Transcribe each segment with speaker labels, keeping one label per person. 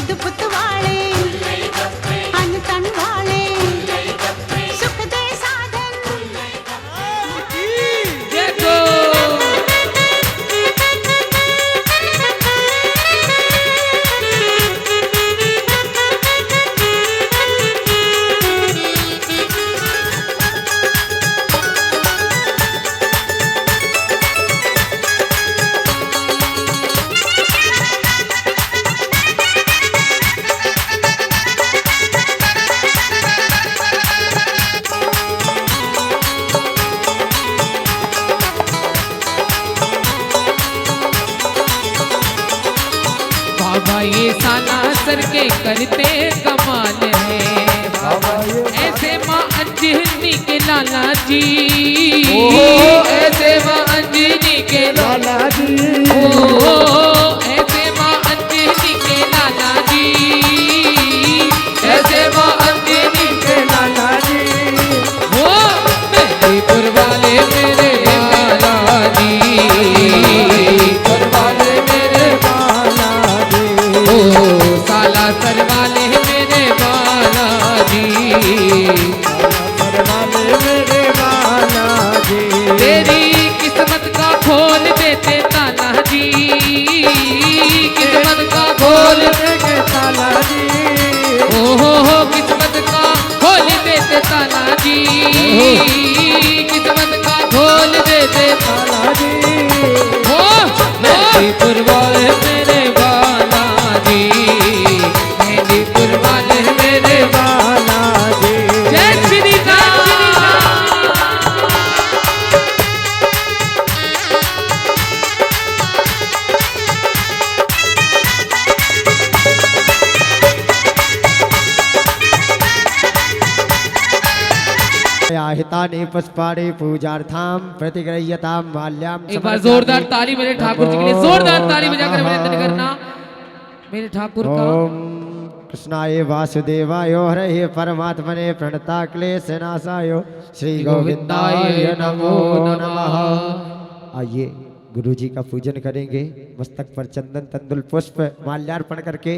Speaker 1: अद्भुत वाले अन तन वाले सुख दे साधन।
Speaker 2: देखो बाबा ये सालासर के करते कमाल है, ऐसे माँ अंजनी के लाला जी, ऐसे माँ अंजनी के लाला जी, ऐसे माँ अंजनी के लाला जी, ऐसे माँ अंजनी के लाला जी, वो मेहंदीपुर वाले मेरे लाला जी, वाले मेरे बाला जी, ओ सालासर वाले मेरे बाला जी, सालासर वाले मेरे बाला जी, तेरी किस्मत का खोल देते ताला जी, किस्मत का खोल देते ताला जी, हो किस्मत का खोल देते ताला जी, किस्मत का खोल देते ताला जी, हो मेहंदीपुर वाले मेरे बाला जी, मेहंदीपुर वाले मेरे बाला जी। जय श्री राम।
Speaker 3: हितानि पुष्पाणि पूजार्थां प्रतिगृह्यतां माल्यां।
Speaker 2: एक बार जोरदार ताली मेरे ठाकुर जी के लिए, जोरदार ताली बजाकर अभिनंदन करना मेरे ठाकुर का।
Speaker 3: ओम कृष्णाय वासुदेवाय हरे परमात्मने प्रणता क्लेशनाशाय श्री गोविंदाय नमो नमः। आइए गुरु जी का पूजन करेंगे, मस्तक पर चंदन तंदुल पुष्प माल्यार्पण करके।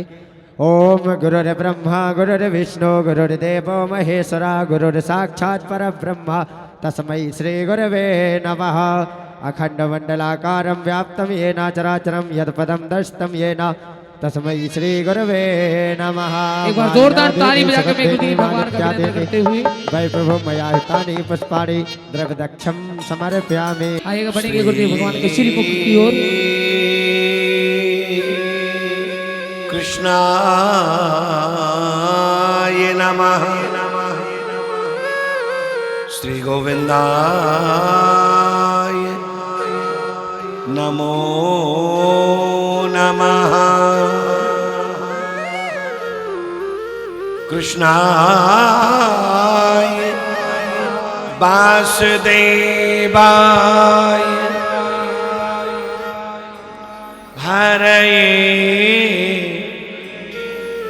Speaker 3: ओम गुरुर्ब्रह्मा गुरुर्विष्णु गुरुर्देवो महेश्वरा गुरुर् साक्षात् परब्रह्म तस्मै श्री गुरवे नमः। अखंड मंडलाकारं व्याप्तं येन चराचरं यत्पदं दर्शितं येन तस्मै श्री गुरवे नमः।
Speaker 2: एक बार जोरदार ताली बजाकर मैं गुरु भगवान का अभिनंदन करते हुए
Speaker 3: वै प्रभु मया हितानि पुष्पाणि द्रव्यदक्षं समर्पयामि।
Speaker 2: आइएगा बढ़ेंगे गुरुदेव भगवान के श्री मुख की ओर।
Speaker 4: कृष्णाय नमः, श्री गोविंदाय नमो नमः। कृष्णाय वासुदेवाय हरये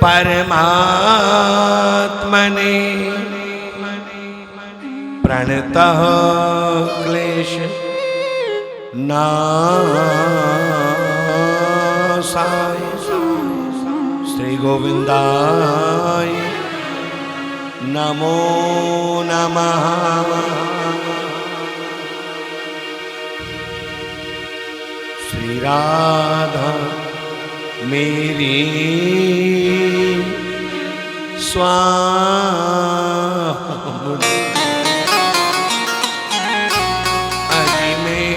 Speaker 4: परमात्मने प्रणतः क्लेश नाशाय श्री गोविंदाय नमो नमः। श्री राधा मेरी स्वामी अजी में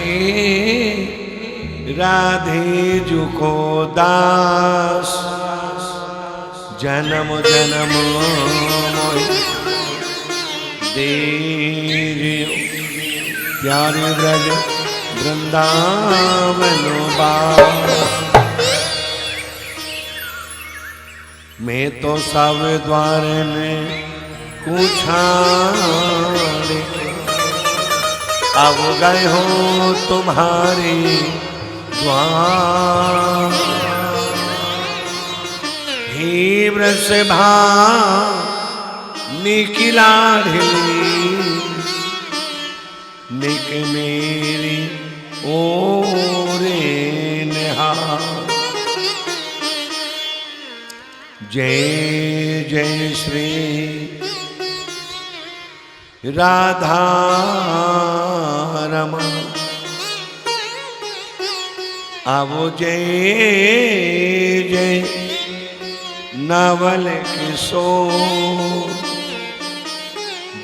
Speaker 4: राधे जू को दास जन्म जन्म देव प्यारे ब्रज वृंदावन बास। मैं तो सब द्वार में कुछाड़े अब गए हो तुम्हारी द्वार। हे वृषभा निकिला ढिली निक मेरी ओरे निहार। जय जय श्री राधा रमा आवो जय जय नवल किशोर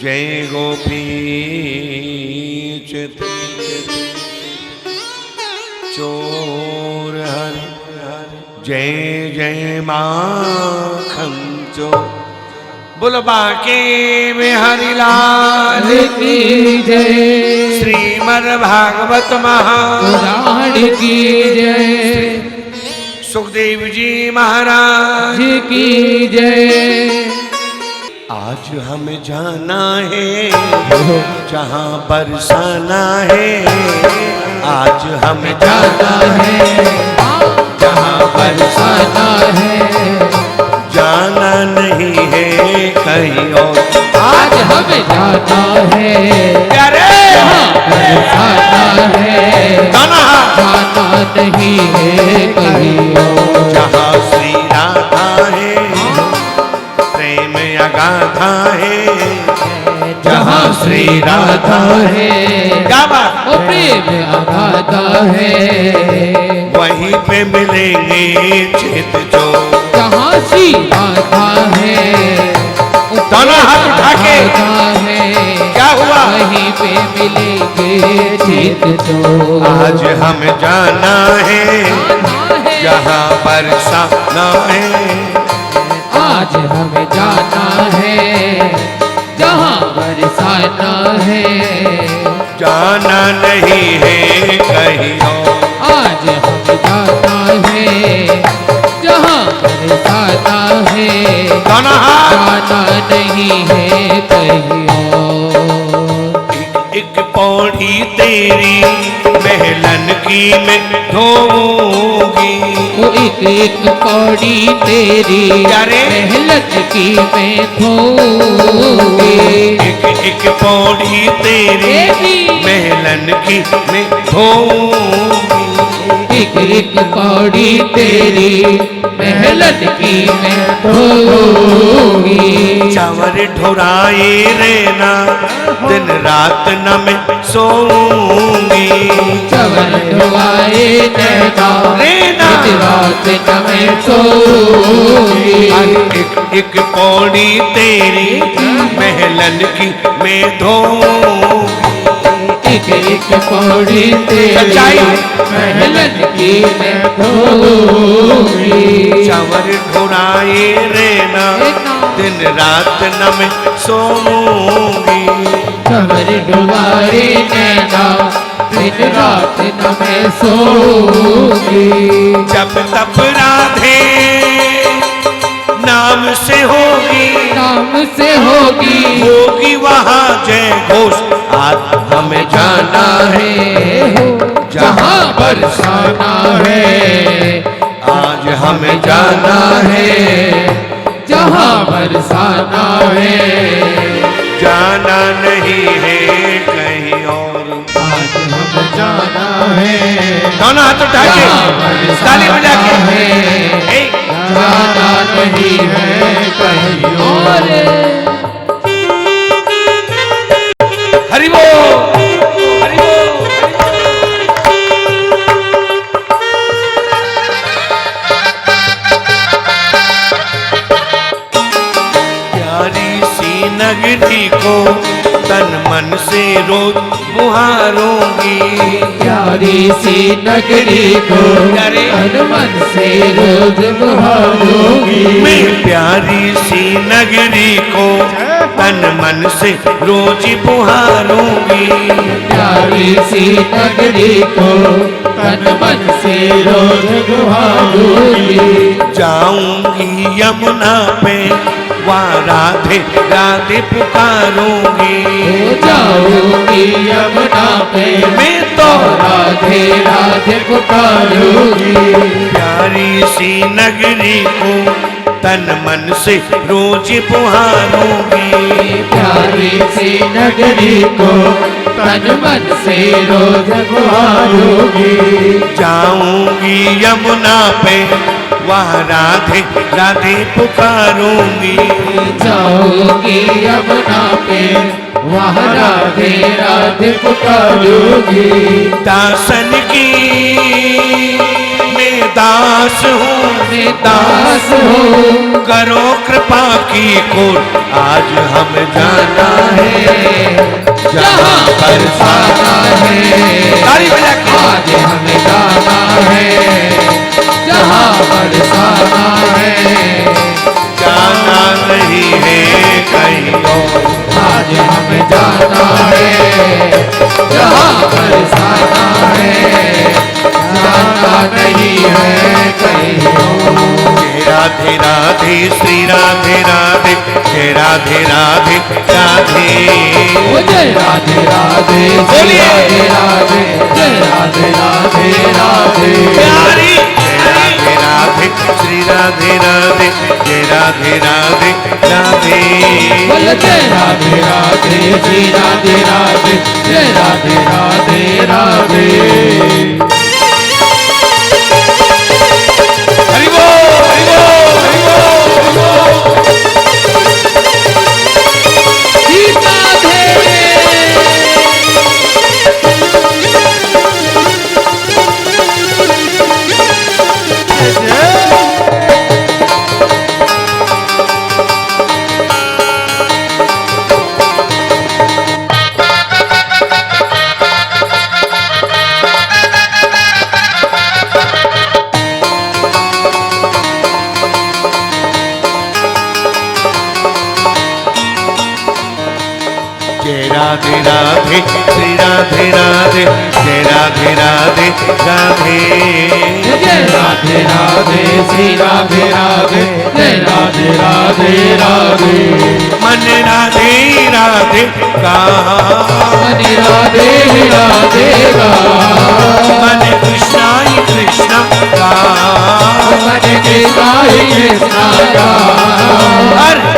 Speaker 4: जय गोपी चित चोर हरि जय जय माखन चोर बोलो बाके में हरि लाल
Speaker 2: की जय,
Speaker 4: श्रीमद् भागवत महापुराण
Speaker 2: की जय,
Speaker 4: सुखदेव जी महाराज
Speaker 2: की जय।
Speaker 4: आज हमें जाना है जहाँ बरसाना है, आज हमें जाना है जहाँ बरसाना है, जाना नहीं है कहीं और।
Speaker 2: आज हमें जाना है
Speaker 4: अरे
Speaker 2: जाना है,
Speaker 4: जाना
Speaker 2: नहीं है कहीं और।
Speaker 4: जहाँ श्री राधा है प्रेम अगाधा है, जहाँ श्री राधा
Speaker 2: है
Speaker 4: क्या बात
Speaker 2: वो प्रेम अगाधा है,
Speaker 4: वहीं पे मिलेंगे चित जो
Speaker 2: जहाँ श्री राधा है
Speaker 4: दोनों हाथ उठा के
Speaker 2: है,
Speaker 4: क्या हुआ
Speaker 2: वहीं पे मिलेंगे चित जो।
Speaker 4: आज हम जाना है जहाँ बरसाना है,
Speaker 2: आज हमें जाना है जहाँ बरसाना है,
Speaker 4: जाना नहीं है कहीं और।
Speaker 2: आज हमें जाना है जहाँ बरसाना है,
Speaker 4: दोनों हाथ
Speaker 2: जाना नहीं है कहीं और।
Speaker 4: एक पौड़ी तेरी महलन की मैं धोऊंगी,
Speaker 2: वो एक कौड़ी तेरी
Speaker 4: अरे
Speaker 2: मेहनत की मैं धोऊंगी,
Speaker 4: एक पौड़ी तेरी महलन की मैं धोऊंगी,
Speaker 2: एक कौड़ी तेरी मेहनत की मैं धोऊंगी।
Speaker 4: चावर ढोराए रहना दिन रात न मैं सोऊंगी,
Speaker 2: चवन ढुआए नैना
Speaker 4: रहना
Speaker 2: दिन रात न मैं सोऊंगी।
Speaker 4: एक पौड़ी तेरी महलन की मैं धोऊंगी,
Speaker 2: एक कौड़ी तेरी
Speaker 4: सच्चाई
Speaker 2: मेहनत की मैं धोऊंगी।
Speaker 4: चावर ढोराए रहना दिन रात न मैं सोऊंगी,
Speaker 2: चवर ढुआए नैना दिन रात न मैं सोऊंगी।
Speaker 4: जब तब राधे नाम से होगी,
Speaker 2: नाम से होगी
Speaker 4: होगी वहाँ जय घोष। आज हमें जाना है
Speaker 2: जहाँ बरसाना है,
Speaker 4: आज हमें जाना है
Speaker 2: जहाँ बरसाना है,
Speaker 4: जाना नहीं है कहीं और।
Speaker 2: आज हमें जाना है
Speaker 4: दोनों हाथ उठा के ताली बजा के ए,
Speaker 2: जाना नहीं है कहीं और।
Speaker 4: हरि बोल हरि बोल। प्यारी सी नगरी को तन मन से रोज बुहारूंगी,
Speaker 2: प्यारी सी नगरी को
Speaker 4: अरे
Speaker 2: तन मन से रोज बुहारूंगी।
Speaker 4: मैं प्यारी सी नगरी को तन मन से रोज बुहारूंगी,
Speaker 2: प्यारी सी नगरी को तन मन से रोज बुहारूंगी।
Speaker 4: जाऊंगी यमुना पे वहाँ राधे राधे पुकारूंगी,
Speaker 2: हो जाऊंगी यमुना पे
Speaker 4: मैं तो
Speaker 2: राधे राधे पुकारूंगी।
Speaker 4: प्यारी सी नगरी को तन मन से रोज पुहारूंगी।
Speaker 2: प्यारी सी नगरी को तन मन से रोज पुहारूंगी।
Speaker 4: जाऊंगी यमुना पे वहाँ राधे राधे पुकारूंगी।
Speaker 2: जाऊंगी यमुना पे वहाँ राधे राधे पुकारूंगी।
Speaker 4: दासन की मैं दास हूँ,
Speaker 2: मैं दास हूँ,
Speaker 4: करो कृपा की कोर आज हम जाना है जहाँ बरसाना है। ताली बजा के
Speaker 2: आज हमें जाना है जहाँ बरसाना है।
Speaker 4: जाना नहीं है कहीं और,
Speaker 2: आज हमें जाना है जहाँ बरसाना है। जाना नहीं है कहीं और।
Speaker 4: राधे राधे श्री राधे राधे जय राधे राधे राधे।
Speaker 2: जय राधे राधे
Speaker 4: बोलिए।
Speaker 2: राधे राधे जय राधे राधे राधे।
Speaker 4: प्यारी राधे राधे श्री राधे राधे जय राधे राधे राधे।
Speaker 2: बोल जय राधे राधे श्री राधे राधे जय राधे राधे राधे।
Speaker 4: हरि बोल हरि बोल हरि बोल हरि बोल। राधे राधे श्री राधे राधे जय राधे राधे राधे।
Speaker 2: जय राधे राधे श्री राधे राधे जय राधे राधे राधे।
Speaker 4: मन राधे राधे का,
Speaker 2: मन राधे राधे का,
Speaker 4: मन कृष्णा ही कृष्णा का,
Speaker 2: मन कृष्णा ही कृष्णा का।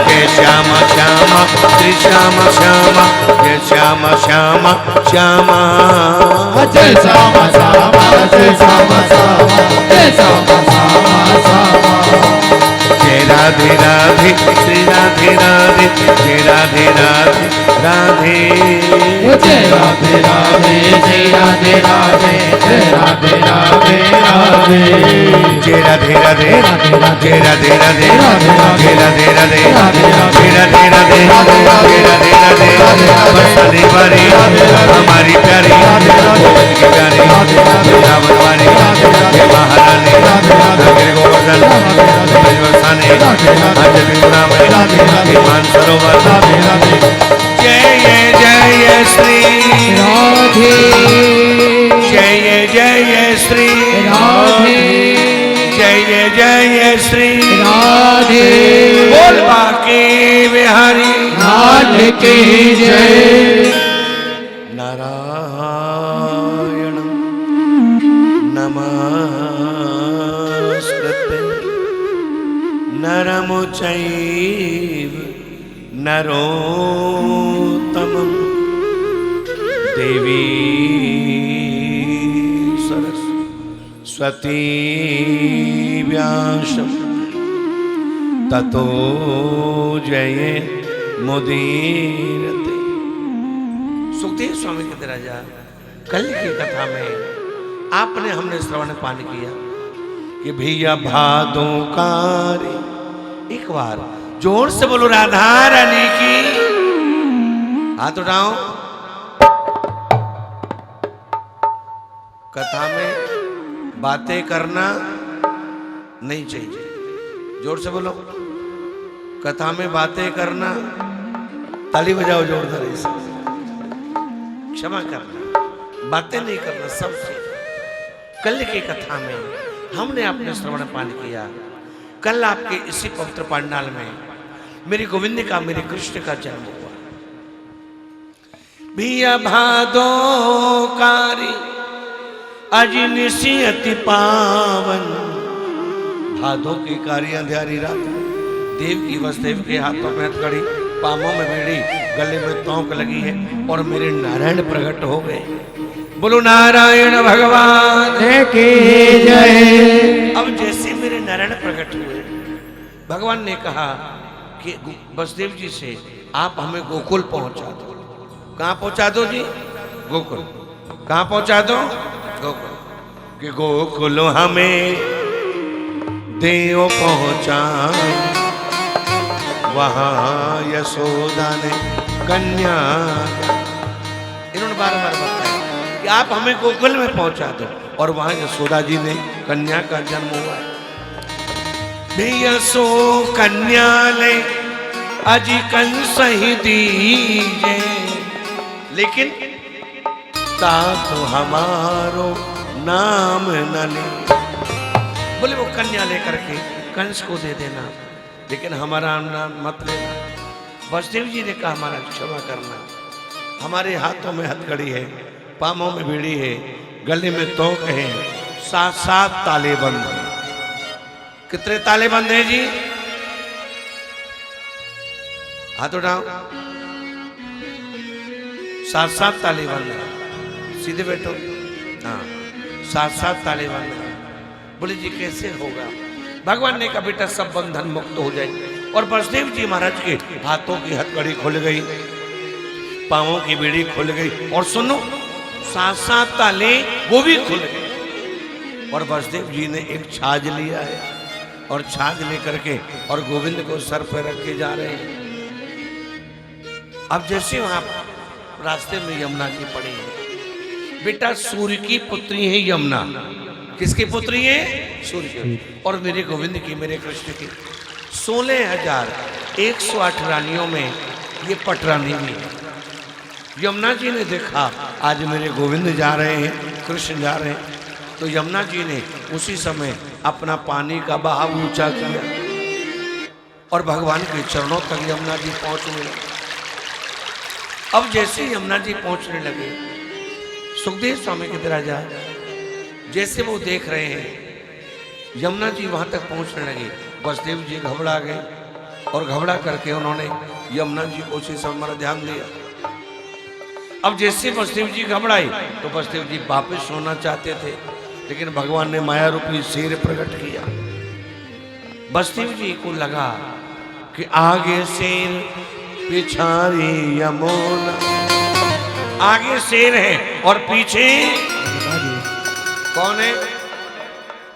Speaker 4: जय श्यामा श्यामा श्री श्यामा श्यामा जय श्यामा श्यामा श्यामा।
Speaker 2: जय श्यामा श्यामा जय श्यामा श्यामा जय श्यामा श्यामा श्यामा।
Speaker 4: जय राधे राधे श्री राधे राधे जय राधे राधे राधे।
Speaker 2: जय राधे राधे जय राधे राधे जय राधे राधे राधे।
Speaker 4: जय राधे राधे जय राधे राधे जय राधे राधे जय राधे राधे जय राधे राधे। बरसाने वाली हमारी प्यारी गोविंद की प्यारी वृंदावन वाली जय महारानी गिर गोवर्धन बरसाने त्रिपुरा में मानसरोवर। जय जय श्री
Speaker 2: राधे
Speaker 4: जय जय श्री
Speaker 2: राधे
Speaker 4: जय जय श्री
Speaker 2: राधे।
Speaker 4: बोल बाके बिहारी
Speaker 2: लाल की जय।
Speaker 4: नारायण नमस्कृते नरं चैव नरोत्तमं देवी सरस्वती व्यासं ततो जये मुदीरते। सुखदेव स्वामी कहते राजा कल की कथा में आपने हमने श्रवण पान किया कि भैया भादों का रे। एक बार जोर से बोलो राधा रानी की। हाथ उठाओ। कथा में बातें करना नहीं चाहिए। जोर से बोलो। कथा में बातें करना, ताली बजाओ जोरदार से। क्षमा करना, बातें नहीं करना सबसे। कल की कथा में हमने अपने श्रवण पान किया। कल आपके इसी पवित्र पंडाल में मेरी गोविंद का, मेरे कृष्ण का जन्म हुआ। भैया भादोकारी अजिनिसी अति पावन। भादों की कारी अंधेरी रात देव की वसुदेव के हाथों में हथकड़ी, पामों में बेड़ी, गले में तोंक लगी है और मेरे नारायण प्रकट हो गए। बोलो नारायण भगवान
Speaker 3: की जय।
Speaker 4: अब जैसे मेरे नारायण प्रकट हुए, भगवान ने कहा कि वसुदेव जी से आप हमें गोकुल पहुंचा दो। कहाँ पहुंचा दो जी? गोकुल। कहाँ पहुंचा दो? गोकुल। कि गोकुल हमें देव पहुंचा, वहां यशोदा ने कन्या। इन्होंने बार बार बताया कि आप हमें गोकुल में पहुंचा दो, और वहां यशोदा जी ने कन्या का जन्म हुआ है। यशो कन्या ले अजी कंस ही दीजे, लेकिन तातो हमारो नाम न ले। बोले वो कन्या लेकर के कंस को दे देना, लेकिन हमारा नाम मत लेना। वसुदेव जी ने कहा हमारा क्षमा करना, हमारे हाथों में हथकड़ी है, पामों में बेड़ी है, गले में तोंक है, 7 ताले बंद हैं। कितने ताले बंद हैं जी? हाथ उठाओ। 7 ताले बंद हैं। सीधे बैठो। हाँ, 7 ताले बंद हैं। बोले जी कैसे होगा? भगवान ने कहा बेटा सब बंधन मुक्त हो जाए। और वसुदेव जी महाराज के हाथों की हथकड़ी खुल गई, पांवों की बेड़ी खुल गई, और सुनो 7 ताले वो भी खुल गए। और वसुदेव जी ने एक छाछ लिया है, और छाछ लेकर के और गोविंद को सर पर रख के जा रहे हैं। अब जैसे वहां रास्ते में यमुना जी पड़ी है। बेटा सूर्य की पुत्री है यमुना। किसकी पुत्री है? सूर्य की। और मेरे गोविंद की, मेरे कृष्ण की 16,108 रानियों में ये पटरानी भी है। यमुना जी ने देखा आज मेरे गोविंद जा रहे हैं, कृष्ण जा रहे हैं, तो यमुना जी ने उसी समय अपना पानी का बहाव ऊंचा किया और भगवान के चरणों तक यमुना जी पहुंचने लगे। अब जैसे यमुना जी पहुंचने लगे, सुखदेव स्वामी के राजा जैसे वो देख रहे हैं यमुना जी वहां तक पहुंचने लगे, वसुदेव जी घबरा गए, और घबरा करके उन्होंने यमुना जी को उसी समय ध्यान दिया। अब जैसे वसुदेव जी घबराए तो वसुदेव जी वापस सोना चाहते थे, लेकिन भगवान ने माया रूपी शेर प्रकट किया। वसुदेव जी को लगा कि आगे शेर पिछाड़ी यमुना, आगे शेर है और पीछे कौन है?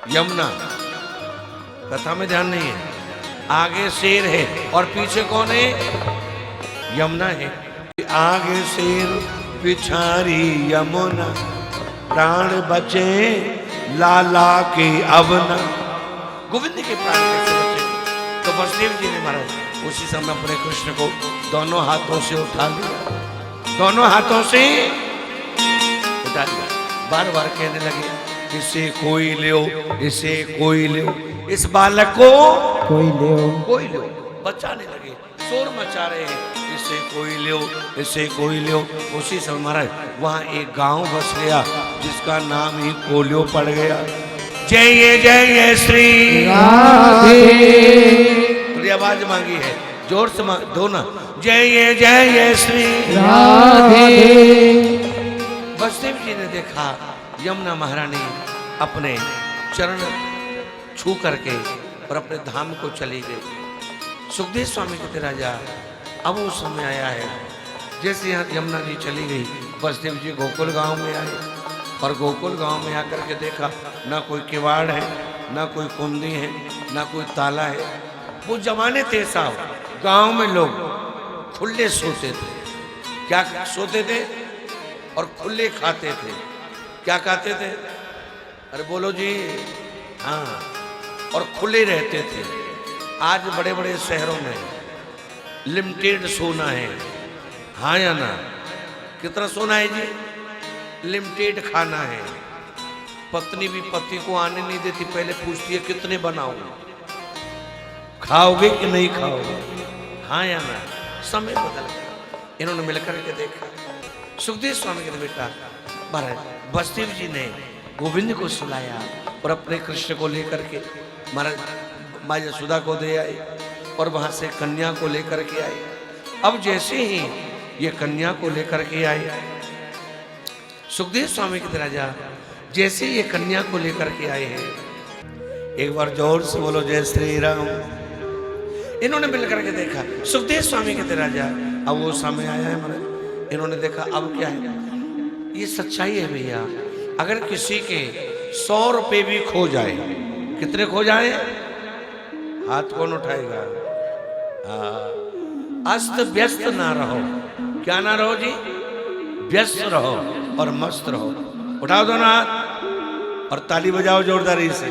Speaker 4: यमुना। कथा में ध्यान नहीं है। आगे शेर है और पीछे कौन है? यमुना है। आगे शेर पिछाड़ी यमुना, प्राण बचे लाला के अवना। गोविंद के प्राण कैसे बचे? तो वसुदेव जी ने महाराज उसी समय अपने कृष्ण को दोनों हाथों से उठा लिया, दोनों हाथों से उठा लिया। बार बार कहने लगे इसे कोई ले, इसे कोई ले, इस बालक को
Speaker 3: कोई ले,
Speaker 4: कोई ले। बचाने लगे, शोर मचा रहे हैं, इसे कोई ले, इसे कोई ले। उसी समय महाराज वहां एक गांव बस गया जिसका नाम ही कोल्यो पड़ गया। जय श्री
Speaker 3: राधे।
Speaker 4: थोड़ी आवाज मांगी है, जोर से दो ना। जय श्री
Speaker 3: राधे।
Speaker 4: वसुदेव जी ने देखा यमुना महारानी अपने चरण छू करके और अपने धाम को चली गई। सुखदेव स्वामी कहते राजा अब वो समय आया है। जैसे यहाँ यमुना जी चली गई, वसुदेव जी गोकुल गांव में आए, और गोकुल गांव में आकर के देखा ना कोई किवाड़ है, ना कोई कुंडी है, ना कोई ताला है। वो जमाने थे साहब, गांव में लोग खुले सोते थे। क्या सोते थे? और खुले खाते थे। क्या खाते थे? अरे बोलो जी। हाँ, और खुले रहते थे। आज बड़े बड़े शहरों में लिमिटेड सोना है। हाँ या ना? कितना सोना है जी? लिमिटेड खाना है। पत्नी भी पति को आने नहीं देती, पहले पूछती है कितने बनाऊं, खाओगे कि नहीं खाओगे? हाँ या ना? समय बदल गया। इन्होंने मिलकर के देखा। सुखदेव स्वामी के बेटा महाराज वसुदेव जी ने गोविंद को सुलाया और अपने कृष्ण को लेकर के महाराज माँ यशोदा को दे आए। और वहां से कन्या को लेकर के आए। अब जैसे ही ये कन्या को लेकर के आए, सुखदेव स्वामी के राजा जैसे ये कन्या को लेकर के आए हैं, एक बार जोर से बोलो जय श्री राम। इन्होंने मिलकर के देखा सुखदेव स्वामी के राजा, अब वो समय आया है महाराज। इन्होंने देखा अब क्या है, ये सच्चाई है भैया। अगर किसी के 100 रुपए भी खो जाए, कितने खो जाए, हाथ कौन उठाएगा? अस्त व्यस्त ना रहो, क्या ना रहो जी, व्यस्त रहो और मस्त रहो। उठाओ दोनों हाथ और ताली बजाओ जोरदारी से।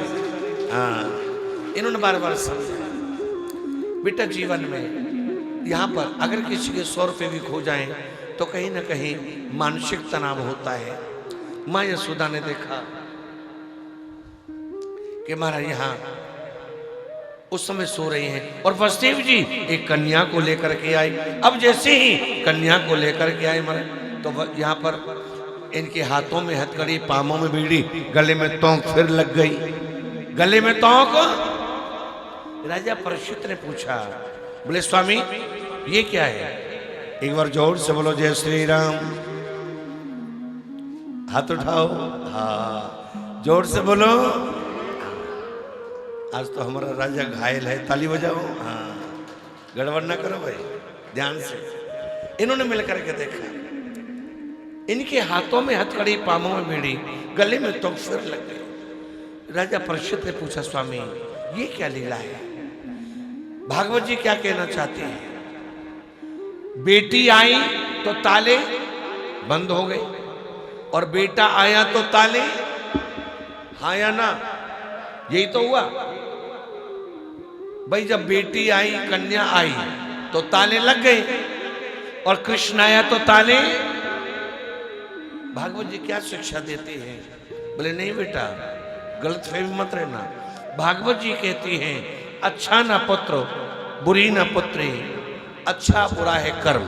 Speaker 4: हाँ, इन्होंने बार बार समझाया बेटा जीवन में यहाँ पर अगर किसी के 100 रुपए भी खो जाएं तो कहीं ना कहीं मानसिक तनाव होता है। माँ यशोदा ने देखा कि महाराज यहाँ उस समय सो रही हैं और वसुदेव जी एक कन्या को लेकर के आए। अब जैसे ही कन्या को लेकर के आए महाराज, तो यहाँ पर इनके हाथों में हथकड़ी, पामों में बीड़ी, गले में तोंक फिर लग गई, गले में तोंक। राजा परीक्षित ने पूछा, बोले स्वामी ये क्या है? एक बार जोर से बोलो जय श्री राम। हाथ उठाओ, हाँ जोर से बोलो। आज तो हमारा राजा घायल है, ताली बजाओ। हाँ, गड़बड़ ना करो भाई, ध्यान से। इन्होंने मिलकर के देखा, इनके हाथों में हथकड़ी, पामों में बीड़ी, गले में तो फिर लग गई। राजा परीक्षित ने पूछा स्वामी ये क्या लीला है? भागवत जी क्या कहना चाहते हैं? बेटी आई तो ताले बंद हो गए और बेटा आया तो ताले, हाँ या ना? यही तो हुआ भाई। जब बेटी आई, कन्या आई तो ताले लग गए और कृष्ण आया तो ताले। भागवत जी क्या शिक्षा देते हैं? बोले नहीं बेटा, गलत फहमी मत रहना। भागवत जी कहती हैं अच्छा ना पुत्र, बुरी ना पुत्री, अच्छा बुरा है कर्म।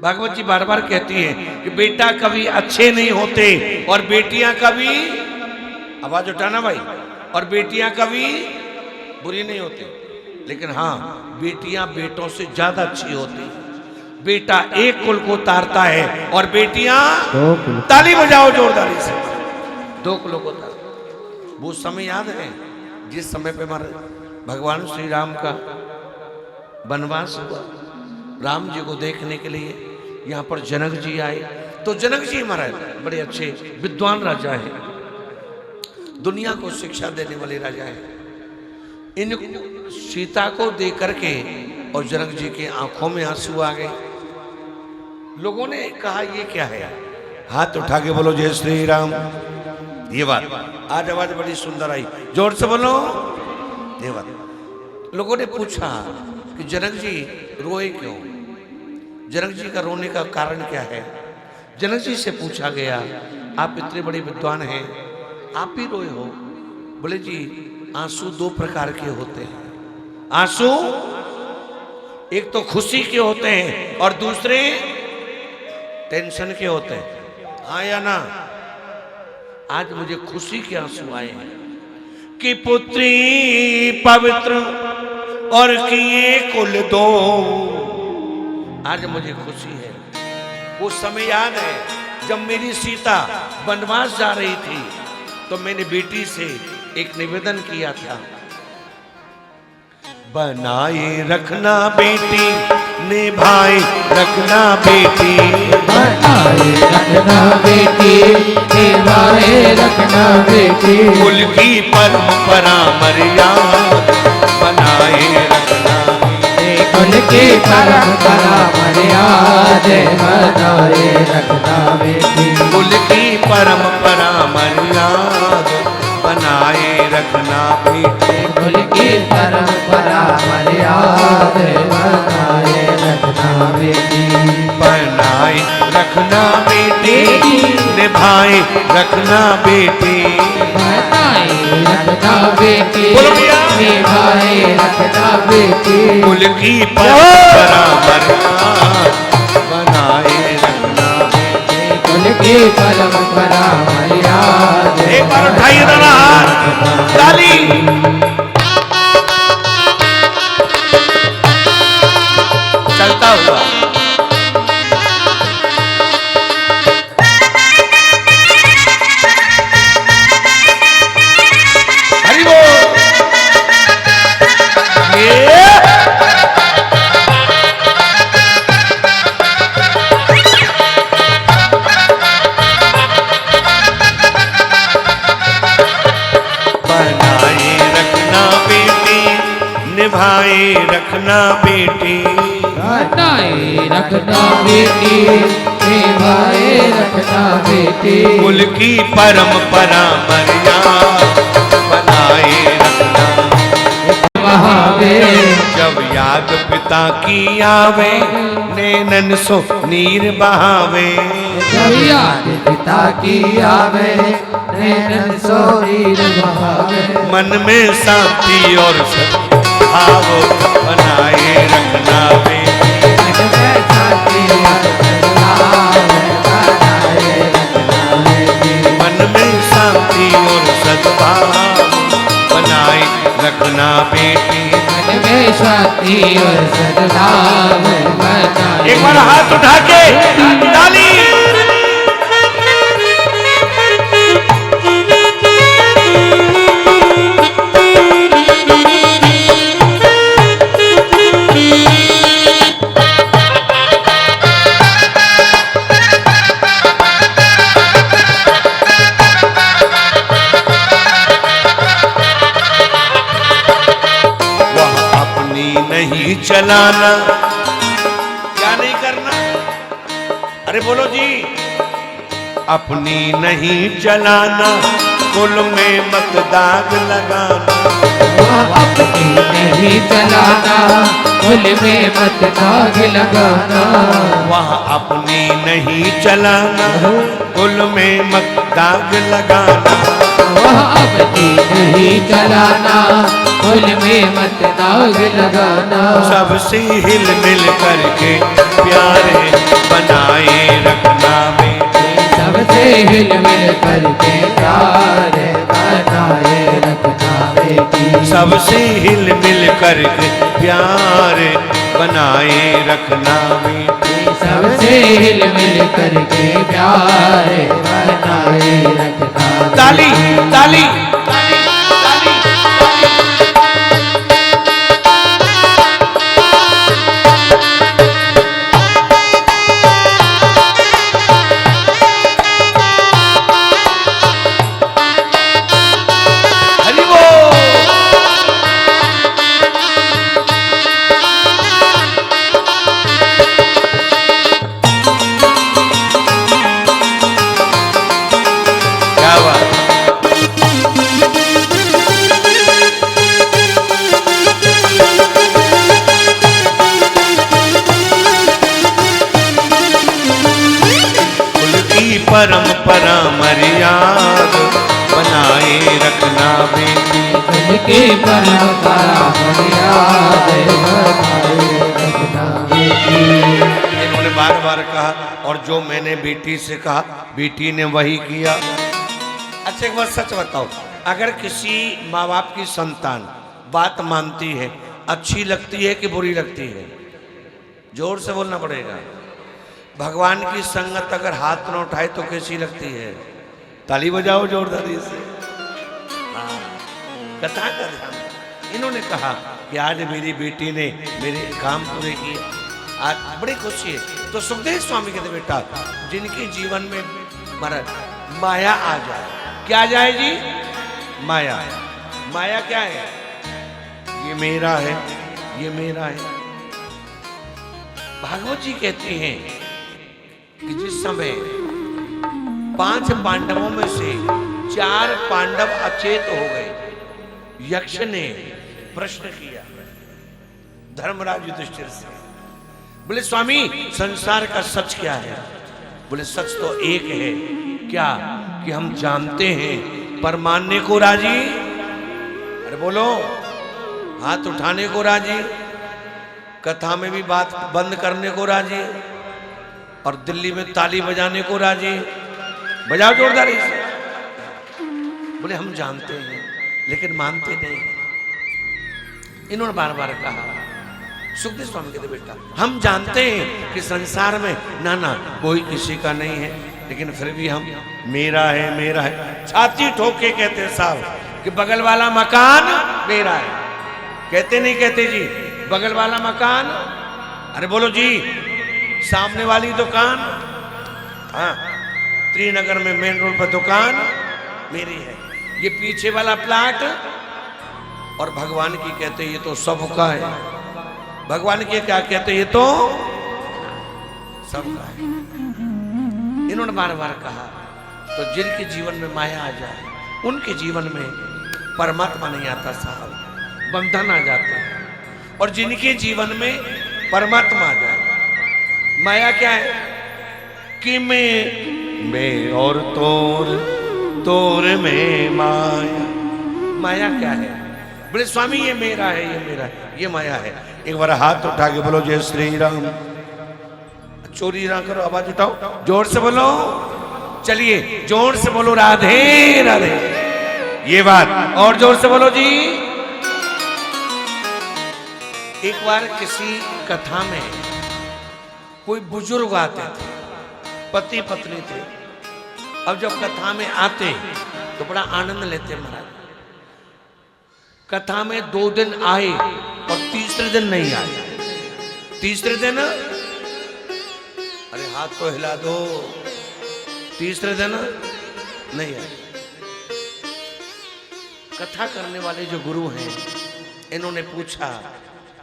Speaker 4: भागवत जी बार बार कहती है कि बेटा कभी अच्छे नहीं होते और बेटियां कभी, आवाज उठाना भाई, और बेटियां कभी बुरी नहीं होती। लेकिन हाँ, बेटियां बेटों से ज्यादा अच्छी होती। बेटा एक कुल को उतारता है और बेटियां, ताली बजाओ जोरदारी से, 2 कुलों को उतारता। वो समय याद है जिस समय पे हमारे भगवान श्री राम का वनवास हुआ, राम जी को देखने के लिए यहाँ पर जनक जी आए। तो जनक जी महाराज बड़े अच्छे विद्वान राजा हैं, दुनिया को शिक्षा देने वाले राजा हैं। इन सीता को देख करके और जनक जी के आंखों में आंसू आ गए। लोगों ने कहा ये क्या है? हाथ उठा के बोलो जय श्री राम। ये बात आज आवाज बड़ी सुंदर आई, जोर से बोलो ये बात। लोगों ने पूछा कि जनक जी रोए क्यों? जनक जी का रोने का कारण क्या है? जनक जी से पूछा गया आप इतने बड़े विद्वान हैं, आप भी रोए हो? बोले जी आंसू 2 प्रकार के होते हैं। आंसू एक तो खुशी के होते हैं और दूसरे टेंशन के होते हैं, हाँ या ना? आज मुझे खुशी के आंसू आए हैं कि पुत्री पवित्र और किए कुल 2। आज मुझे खुशी है। वो समय याद है जब मेरी सीता वनवास जा रही थी तो मैंने बेटी से एक निवेदन किया था, बनाए रखना बेटी, निभाए रखना बेटी,
Speaker 2: बनाए रखना बेटी, निभाए रखना बेटी,
Speaker 4: कुल की परंपरा मर्यादा बनाए रखना बेटी,
Speaker 2: कुल की परंपरा मर्यादा बनाए रखना बेटी,
Speaker 4: कुल की परंपरा मर्यादा बनाए रखना बेटी,
Speaker 2: कुल की परंपरा मर्यादा बनाए रखना बेटी,
Speaker 4: बनाए रखना बेटी, निभाए रखना बेटी,
Speaker 2: बनाए रखना बेटी,
Speaker 4: बोलो भैया।
Speaker 2: निभाए रखना बेटी,
Speaker 4: कुल की परंपरा मर्यादा बनाए रखना बेटी,
Speaker 2: कुल की परंपरा मर्यादा।
Speaker 4: एक बार उठाइए दोनों हाथ, ताली। निभाए रखना बेटी,
Speaker 2: बनाए रखना बेटी, निभाए रखना बेटी।
Speaker 4: कुल की परंपरा मर्यादा बनाए रखना।
Speaker 2: बहावे
Speaker 4: जब याद पिता की आवे, नैनन सो नीर बहावे।
Speaker 2: जब याद पिता की आवे, नैनन सो नीर बहावे।
Speaker 4: मन में शांति और सद्भाव बनाए रखना बेटी,
Speaker 2: मन में शांति और सद्भाव बनाए रखना बेटी।
Speaker 4: मन में शांति और सद्भाव बनाए रखना बेटी।
Speaker 2: मन में शांति और सद्भाव बनाए।
Speaker 4: एक बार हाथ उठा के ताली। नहीं चलाना, क्या नहीं करना? अरे बोलो जी। अपनी नहीं चलाना, कुल में मत दाग लगाना।
Speaker 2: अपनी नहीं चलाना, कुल में मत दाग लगाना।
Speaker 4: वह अपनी नहीं चलाना, कुल में मत दाग लगाना।
Speaker 2: वह अपनी नहीं चलाना, कुल में मत दाग लगाना।
Speaker 4: सबसे हिल मिल करके प्यारे बनाए रखना बेटी,
Speaker 2: सबसे हिल मिल करके प्यारे बनाए रखना बेटी।
Speaker 4: सबसे हिल मिल करके प्यारे बनाए रखना बेटी।
Speaker 2: सबसे हिल मिल करके प्यारे बनाए रखना।
Speaker 4: ताली ताली। परंपरा मर्यादा बनाए रखना बेटी,
Speaker 2: उनकी परंपरा मर्यादा बनाए रखना बेटी।
Speaker 4: इन्होंने बार बार कहा और जो मैंने बेटी से कहा बेटी ने वही किया। अच्छा एक बार सच बताओ, अगर किसी माँ बाप की संतान बात मानती है, अच्छी लगती है कि बुरी लगती है? जोर से बोलना पड़ेगा। भगवान की संगत अगर हाथ न उठाए तो कैसी लगती है? ताली बजाओ जोरदारी से। हाँ, कथा का ध्यान। इन्होंने कहा कि आज मेरी बेटी ने मेरे काम पूरे किए, आज बड़ी खुशी है। तो सुखदेव स्वामी कहते बेटा, जिनके जीवन में माया आ जाए, क्या आ जाए जी? माया। माया क्या है? ये मेरा है, ये मेरा है। भागवत जी कहते हैं कि जिस समय 5 पांडवों में से 4 पांडव अचेत हो गए, यक्ष ने प्रश्न किया धर्मराज युधिष्ठिर से, बोले स्वामी संसार का सच क्या है? बोले सच तो एक है। क्या? कि हम जानते हैं पर मानने को राजी। अरे बोलो, हाथ उठाने को राजी, कथा में भी बात बंद करने को राजी, और दिल्ली में ताली बजाने को राजी। बजाओ जोरदारी से। बोले हम जानते हैं लेकिन मानते नहीं। इन्होंने बार बार कहा। सुखदेव स्वामी कहते बेटा, हम जानते हैं कि संसार में ना कोई किसी का नहीं है, लेकिन फिर भी हम मेरा है मेरा है छाती ठोक के कहते हैं साहब कि बगल वाला मकान मेरा है। कहते नहीं कहते जी बगल वाला मकान? अरे बोलो जी, सामने वाली दुकान, हाँ त्रिनगर में मेन रोड पर दुकान मेरी है। ये पीछे वाला प्लाट और भगवान की कहते ये तो सबका है। भगवान के क्या कहते ये तो सबका है। इन्होंने बार बार कहा। तो जिनके जीवन में माया आ जाए उनके जीवन में परमात्मा नहीं आता साहब, बंधन आ जाता है। और जिनके जीवन में परमात्मा आ जाए, माया क्या है कि मैं और तोर में माया। माया क्या है? बोले स्वामी ये मेरा है, ये मेरा है, ये माया है। एक बार हाथ उठा के बोलो जय श्री राम। चोरी ना करो, आवाज उठाओ, जोर से बोलो। चलिए जोर से बोलो राधे राधे। ये बात और जोर से बोलो जी। एक बार किसी कथा में कोई बुजुर्ग आते थे, पति पत्नी थे। अब जब कथा में आते तो बड़ा आनंद लेते महाराज। कथा में 2 दिन आए और तीसरे दिन नहीं आए। तीसरे दिन अरे हाथ तो हिला दो। तीसरे दिन नहीं आए। कथा करने वाले जो गुरु हैं इन्होंने पूछा,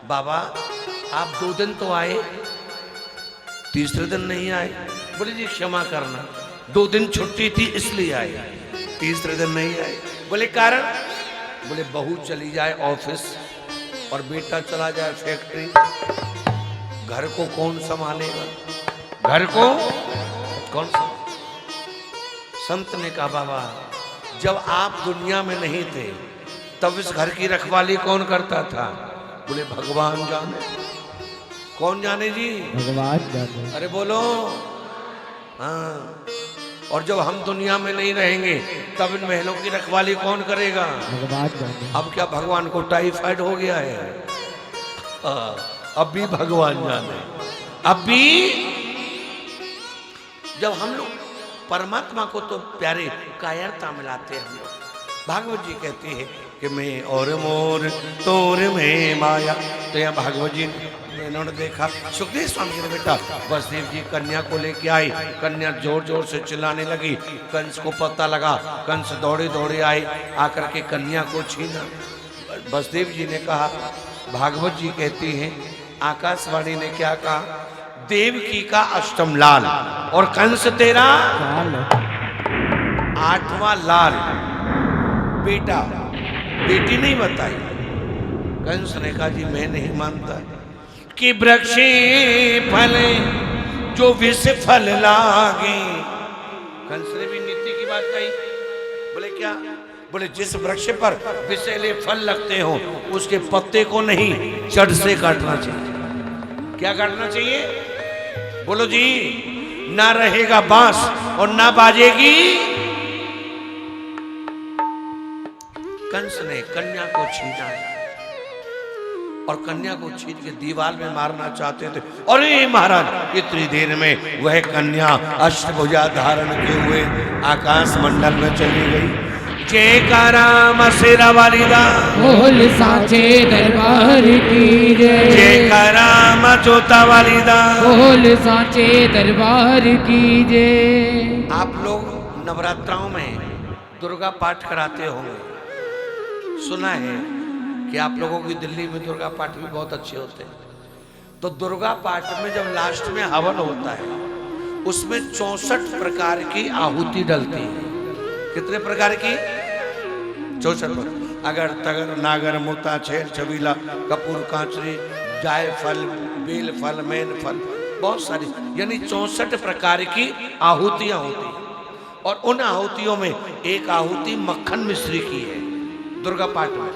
Speaker 4: बाबा आप 2 दिन तो आए, तीसरे दिन नहीं आए। बोले जी क्षमा करना, 2 दिन छुट्टी थी इसलिए आए, तीसरे दिन नहीं आए। बोले कारण? बोले बहू चली जाए ऑफिस और बेटा चला जाए फैक्ट्री, घर को कौन संभालेगा? घर को कौन संभालेगा? संत ने कहा बाबा जब आप दुनिया में नहीं थे तब इस घर की रखवाली कौन करता था? बोले भगवान जाने। कौन जाने जी?
Speaker 3: भगवान जाने।
Speaker 4: अरे बोलो। हाँ। और जब हम दुनिया में नहीं रहेंगे तब इन महलों की रखवाली कौन करेगा?
Speaker 3: भगवान जाने।
Speaker 4: अब क्या भगवान को टाइफाइड हो गया है? अब भी भगवान जाने। अब भी जब हम लोग परमात्मा को तो प्यारे कायरता मिलाते हैं हम लोग। भागवत जी कहते हैं कि मैं और मोर तोर में माया। तो यहाँ भागवत जी इन्होंने देखा, सुखदेव स्वामी ने बेटा वसुदेव जी कन्या को लेके आई। कन्या जोर जोर से चिल्लाने लगी। कंस को पता लगा, कंस दौड़े दौड़े आए, आकर के कन्या को छीना। वसुदेव जी ने कहा, भागवत जी कहती हैं आकाशवाणी ने क्या कहा? देवकी का अष्टम लाल और कंस तेरा 8वां लाल। बेटा बेटी नहीं बताई। कंस ने कहा जी मैं नहीं मानता कि वृक्षे फले जो विष फल लागे। कंस ने भी नीति की बात कही। बोले क्या? बोले जिस वृक्ष पर विषैले फल लगते हो उसके पत्ते को नहीं जड़ से काटना चाहिए। क्या काटना चाहिए? बोलो जी। ना रहेगा बांस और ना बाजेगी। कंस ने कन्या को छीना और कन्या को छीन के दीवार में मारना चाहते थे। अरे महाराज इतनी देर में वह कन्या अष्टभुजा धारण किए हुए आकाश मंडल में चली गई। जयकारा मसेरा वालिदा
Speaker 2: बोल साचे दरबार की जय।
Speaker 4: जयकारा मचोता वालिदा
Speaker 2: बोल साचे दरबार की जय।
Speaker 4: आप लोग नवरात्राओं में दुर्गा पाठ कराते होंगे। सुना है कि आप लोगों की दिल्ली में दुर्गा पाठ भी बहुत अच्छे होते हैं। तो दुर्गा पाठ में जब लास्ट में हवन होता है उसमें 64 प्रकार की आहुति डलती है। कितने प्रकार की? 64। अगर तगर नागर मोता छेल छबीला कपूर कांचरी जायफल बेल फल मैन फल, बहुत सारी, यानी 64 प्रकार की आहुतियां होती हैं। और उन आहुतियों में एक आहुति मक्खन मिश्री की है दुर्गा पाठ में।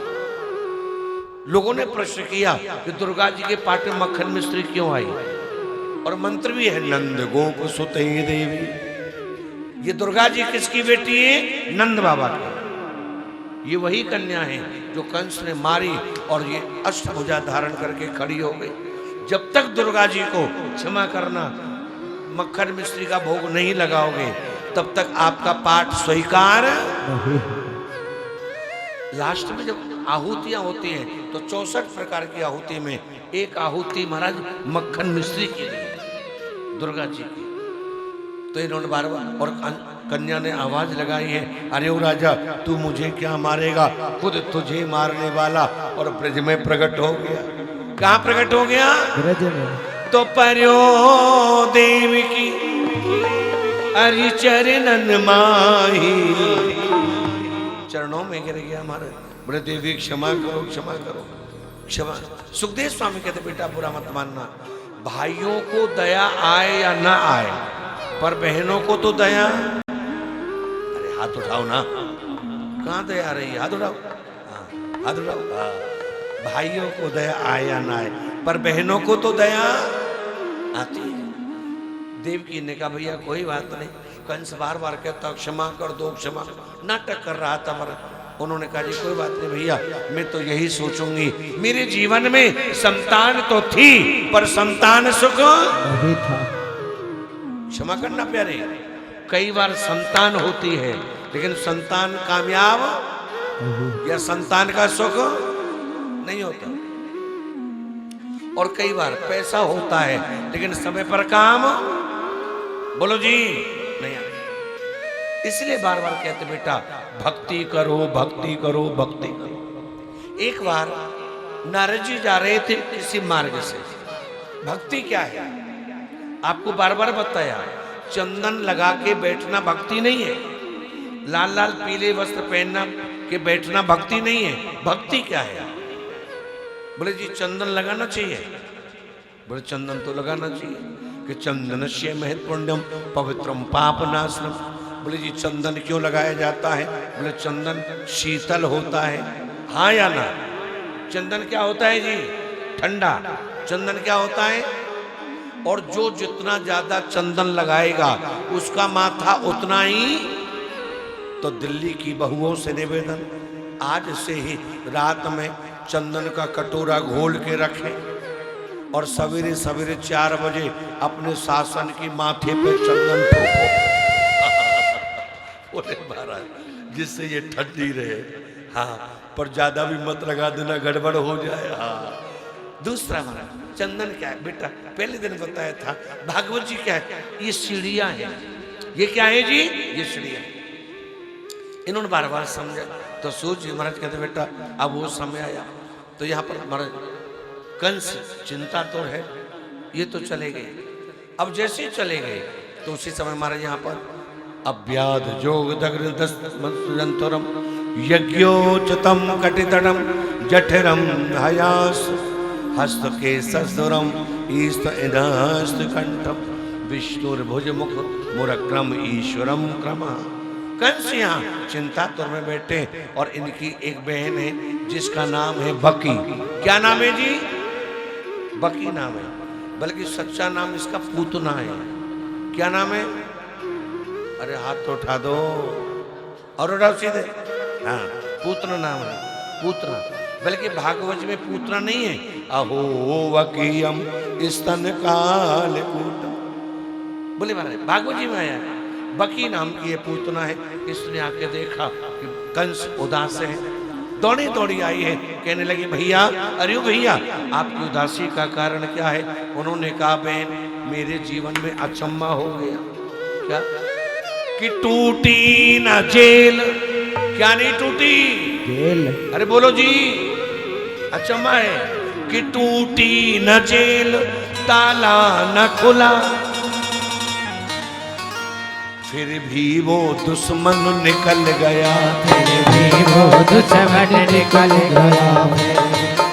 Speaker 4: लोगों ने प्रश्न किया कि दुर्गा जी के पाठ में मक्खन मिश्री क्यों आई? और मंत्र भी है नंद गोप सुते देवी। ये दुर्गा जी किसकी बेटी है? नंद बाबा की। ये वही कन्या है जो कंस ने मारी और ये अष्टभुजा धारण करके खड़ी हो गई। जब तक दुर्गा जी को क्षमा करना मक्खन मिश्री का भोग नहीं लगाओगे तब तक आपका पाठ स्वीकार नहीं। लास्ट में जब आहुतियां होती हैं तो 64 प्रकार की आहुति में एक आहुति महाराज मक्खन मिश्री की दी दुर्गा जी की। तो इन्होंने बार बार, और कन्या ने आवाज लगाई है, अरे ओ राजा तू मुझे क्या मारेगा, खुद तुझे मारने वाला। और ब्रज में प्रकट हो गया। कहाँ प्रकट हो गया?
Speaker 3: ब्रज में।
Speaker 4: तो पर्यो देव की अरि चरणन माही, चरणों में गिर गया हमारे। बोले देवी क्षमा करो, क्षमा करो, क्षमा। सुखदेव स्वामी कहते बेटा बुरा मत मानना, भाइयों को दया आए या ना आए, पर बहनों को तो दया। अरे हाथ उठाओ ना, कहाँ दया आ रही है? हाथ उठाओ, हाँ, हाथ उठाओ। हाँ। भाइयों को दया आए या ना आए, पर बहनों को तो दया आती है। देवकी ने कहा भैया कोई बात नहीं। कंस बार बार कहता क्षमा कर दो, क्षमा, नाटक कर रहा था। पर उन्होंने कहा जी कोई बात नहीं भैया, मैं तो यही सोचूंगी, मेरे जीवन में संतान तो थी पर संतान सुख
Speaker 3: नहीं था।
Speaker 4: क्षमा करना प्यारे, कई बार संतान होती है लेकिन संतान कामयाब या संतान का सुख नहीं होता। और कई बार पैसा होता है लेकिन समय पर काम, बोलो जी, नहीं आता। इसलिए बार बार कहते बेटा भक्ति करो, भक्ति करो, भक्ति करो। एक बार नारद जी जा रहे थे किसी मार्ग से। भक्ति क्या है आपको बार बार बताया, चंदन लगा के बैठना भक्ति नहीं है, लाल लाल पीले वस्त्र पहनना के बैठना भक्ति नहीं है। भक्ति क्या है? बोले जी चंदन लगाना चाहिए। बोले चंदन तो लगाना चाहिए कि चंदनस्य महत्पुण्यम पवित्रम पापनाशनम। बोले जी चंदन क्यों लगाया जाता है? बोले चंदन शीतल होता है। हाँ या ना? चंदन क्या होता है जी? ठंडा। चंदन क्या होता है? और जो जितना ज्यादा चंदन लगाएगा उसका माथा उतना ही। तो दिल्ली की बहुओं से निवेदन, आज से ही रात में चंदन का कटोरा घोल के रखें और सवेरे सवेरे 4 बजे अपने शासन की माथे पे चंदन ठोको। बोले महाराज जिससे ये ठंडी रहे। हाँ, पर ज्यादा भी मत लगा देना, गड़बड़ हो जाए। हाँ। दूसरा महाराज चंदन क्या है बेटा? पहले दिन बताया था। भागवत जी क्या है? ये सीढ़ियां हैं। ये क्या है जी? ये सीढ़ियां। इन्होंने बार बार समझा तो सूर्य जी महाराज कहते बेटा अब वो समय आया। तो यहाँ पर महाराज कंस चिंता तो है, ये तो चले गए। अब जैसे चले गए तो उसी समय महाराज यहाँ पर अव्याध जोग दग्रंतरम यज्ञोचतम कटितड़म जठरम हयास हस्त के ससुरम ईस्त इनास्त कंठम विष्णुर्भुज मुख मुरक्रम ईश्वरम क्रमा। कंस यहाँ चिंतातुर में बैठे और इनकी एक बहन है जिसका नाम है बकी। क्या नाम है जी? बकी नाम है, बल्कि सच्चा नाम इसका पूतना है। क्या नाम है? अरे हाथ तो उठा दो और उठाओ सीधे। हाँ, पूतना नाम है, पूतना। बल्कि भागवत में पूतना नहीं है। अहो वकीयम स्तन काल कूटम। बोले महाराज भागवत जी में आया बकी नाम की ये पूतना है। इसने आके देखा कि कंस उदास है, दौड़ी दौड़ी आई है, कहने लगी भैया, अरे भैया आपकी उदासी का कारण क्या है? उन्होंने कहा बहन मेरे जीवन में अचम्मा हो गया। क्या? कि टूटी ना जेल। क्या नहीं टूटी?
Speaker 3: जेल।
Speaker 4: अरे बोलो जी, अचम्मा है कि टूटी न जेल, ताला न खुला, फिर भी वो दुश्मन निकल गया।
Speaker 2: फिर भी वो दुश्मन निकल गया।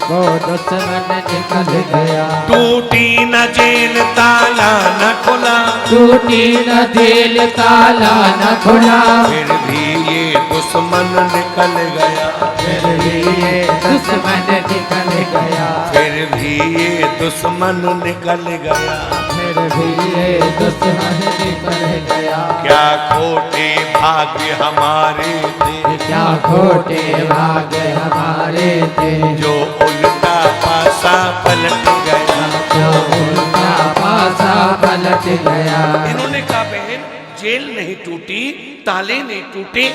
Speaker 2: वो दुश्मन निकल गया।
Speaker 4: टूटी न जेल ताला न खुला,
Speaker 2: टूटी न जेल ताला न खुला,
Speaker 4: फिर भी ये दुश्मन निकल गया।
Speaker 2: फिर भी ये दुश्मन निकल गया।
Speaker 4: फिर भी ये दुश्मन निकल गया।
Speaker 2: फिर भी ये दुश्मन निकल गया।
Speaker 4: क्या खोटे भाग्य हमारे थे,
Speaker 2: क्या खोटे भाग्य हमारे थे,
Speaker 4: जो उल्टा पासा पलट गया।
Speaker 2: जो उल्टा पासा पलट गया।
Speaker 4: इन्होंने कहा बहन जेल नहीं टूटी, ताले नहीं टूटे,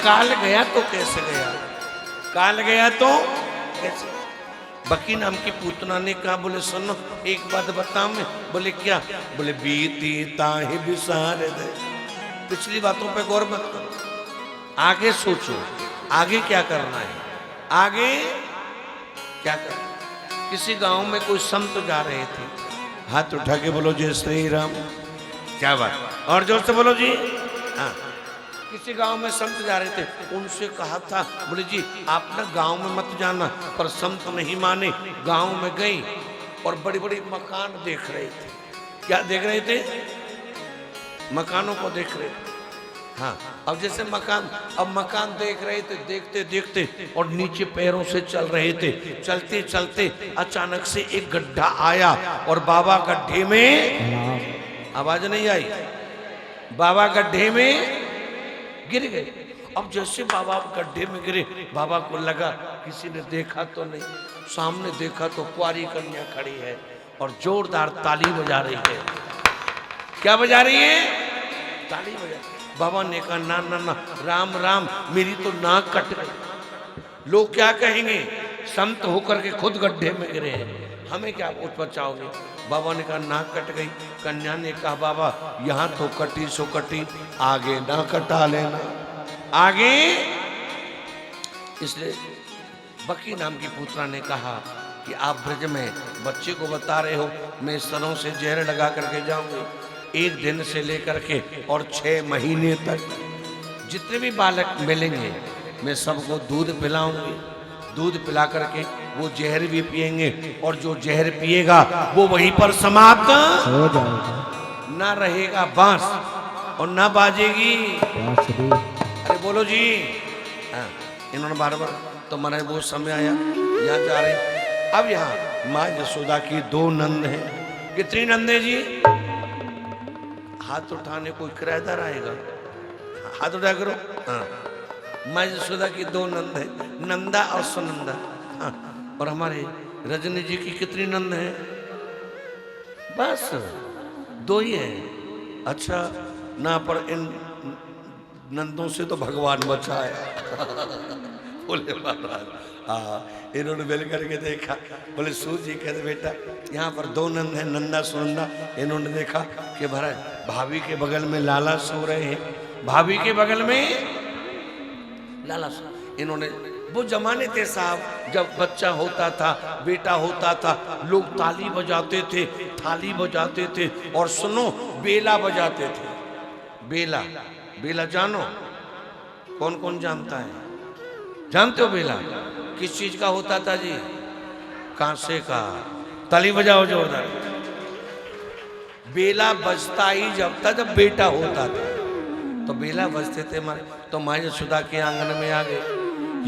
Speaker 4: काल गया तो कैसे गया? काल गया तो कैसे? बकी नाम की पूतना ने कहा बोले सुनो एक बात बताऊं मैं। बोले क्या? बोले बीती ताहि विसार दे। पिछली बातों पे गौर मत करो, आगे सोचो, आगे क्या करना है, आगे क्या करना। किसी गांव में कोई संत जा रहे थे, हाथ उठा के बोलो जय श्री राम। क्या बात, और जोर से बोलो जी। हाँ, किसी गांव में संत जा रहे थे, उनसे कहा था, बोले जी आप ना गांव में मत जाना, पर संत नहीं माने, गांव में गई और बड़ी बड़ी मकान देख रहे थे। क्या देख रहे थे? मकानों को देख रहे थे। हाँ, अब जैसे मकान देख रहे थे, देखते देखते और नीचे पैरों से चल रहे थे, चलते चलते अचानक से एक गड्ढा आया और बाबा गड्ढे में, आवाज नहीं आई, बाबा गड्ढे में गिर गए। अब जैसे बाबा गड्ढे में गिरे, बाबा को लगा किसी ने देखा तो नहीं, सामने देखा तो कुंवारी कन्या खड़ी है और जोरदार ताली बजा रही है। क्या बजा रही है? ताली बजा। बाबा ने कहा ना ना ना, राम राम, मेरी तो नाक कट गई, लोग क्या कहेंगे, संत होकर के खुद गड्ढे में गिरे हैं, हमें क्या बचाओगे। बाबा ने कहा नाक कट गई। कन्या ने कहा बाबा यहाँ तो कटी सो कटी, आगे ना कटा लेना, आगे। इसलिए बकी नाम की पुत्रा ने कहा कि आप ब्रज में बच्चे को बता रहे हो, मैं सरों से जहर लगा करके जाऊंगी, 1 दिन से लेकर के और 6 महीने तक जितने भी बालक मिलेंगे मैं सबको दूध पिलाऊंगी, दूध पिला करके वो जहर भी पिएंगे और जो जहर पिएगा वो वहीं पर समाप्त
Speaker 3: हो जाएगा,
Speaker 4: ना रहेगा बांस और ना बाजेगी। अरे बोलो जी। हाँ, इन्होंने बार बार, तो मैंने वो समय आया, यहाँ जा रहे। अब यहाँ माँ यशोदा की 2 नंद हैं। कितनी नंद है जी? हाथ उठाने कोई किराएदार आएगा, हाथ उठा करो। हाँ, माँ यशोदा की 2 नंद है, नंदा और सुनंदा। हाँ, और हमारे रजनी जी की कितनी नंद है? बस 2 ही है। अच्छा ना, पर इन नंदों से तो भगवान बचाए। बोले महाराज। हाँ, इन्होंने मिल करके देखा, बोले सूर्य जी कहते बेटा यहाँ पर 2 नंद हैं, नंदा सुनंदा। इन्होंने देखा कि महाराज भाभी के बगल में लाला सो रहे हैं, भाभी के बगल में लाला सो। इन्होंने, वो जमाने थे साहब, जब बच्चा होता था, बेटा होता था, लोग ताली बजाते थे, थाली बजाते थे और सुनो बेला बजाते थे। बेला, बेला जानो? कौन कौन जानता है? जानते हो बेला किस चीज का होता था जी? कांसे का। ताली बजाओ जोरदार। बेला बजता ही जब था जब बेटा होता था, तो बेला बजते थे हमारे। तो माँ यशोदा के आंगन में आ गए।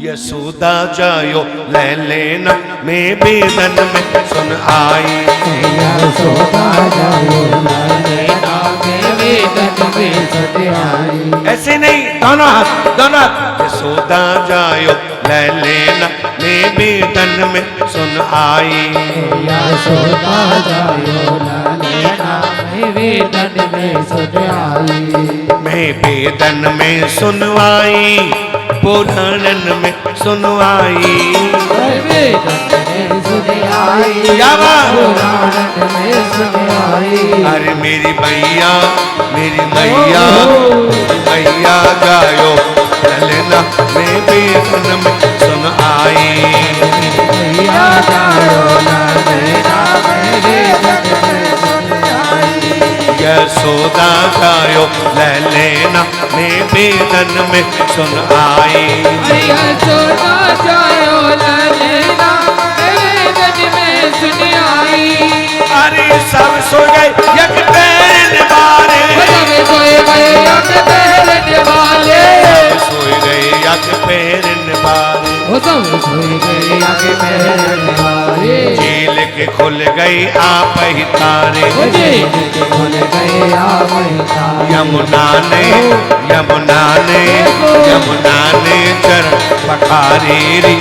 Speaker 4: यशोदा जायो ले लेना मैं बेदन में सुन आई,
Speaker 2: यशोदा जायो ले लेना मैं बेदन में सुन आई।
Speaker 4: ऐसे नहीं, दोनों हाथ, दोनों हाथ। यशोदा जायो ले लेना मैं बेदन में सुन आई,
Speaker 2: यशोदा जायो ले लेना मैं बेदन में सुन आई।
Speaker 4: मैं बेदन में सुनवाई, पुराणन में सुनवाई,
Speaker 2: बेदन में सुन आई,
Speaker 4: क्या बात?
Speaker 2: पुराणन में सुन आई।
Speaker 4: अरे मेरी मैया, मेरी मैया, मैया गायो ललना मैं बेदन में सुन आई,
Speaker 2: मैया गायो ललना मैं बेदन में सुन आई।
Speaker 4: यशोदा गायो ललना मैं बेदन में सुन आई,
Speaker 2: यशोदा गायो ललना मैं बेदन में सुन आई।
Speaker 4: अरे सब सो गए यक पैरन बारे,
Speaker 2: सब सोए गए यक पैरन वाले,
Speaker 4: सोए गए यक पैरन बारे,
Speaker 2: वो सब सोए गए यक पैरन वाले।
Speaker 4: जेल के खुल गई आप ही तारे,
Speaker 2: जेल के खुल गए आप ही तारे।
Speaker 4: यमुना ने, यमुना ने, यमुना ने चरण पखारे रे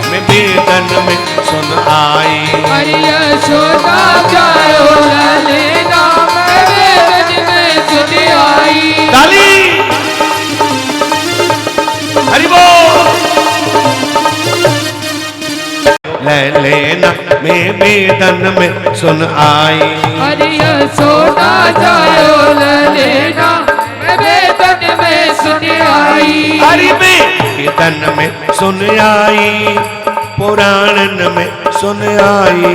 Speaker 4: मैं बेदन में सुन आई।
Speaker 2: अरे यशोदा गायो ललना मैं बेदन में सुन आई।
Speaker 4: ताली, हरि बोल। ले लेना मैं बेदन में सुन आई,
Speaker 2: अरे यशोदा गायो ललना मैं बेदन सुन आई।
Speaker 4: अरे वेदन में सुन आई, पुराणन में सुन आई,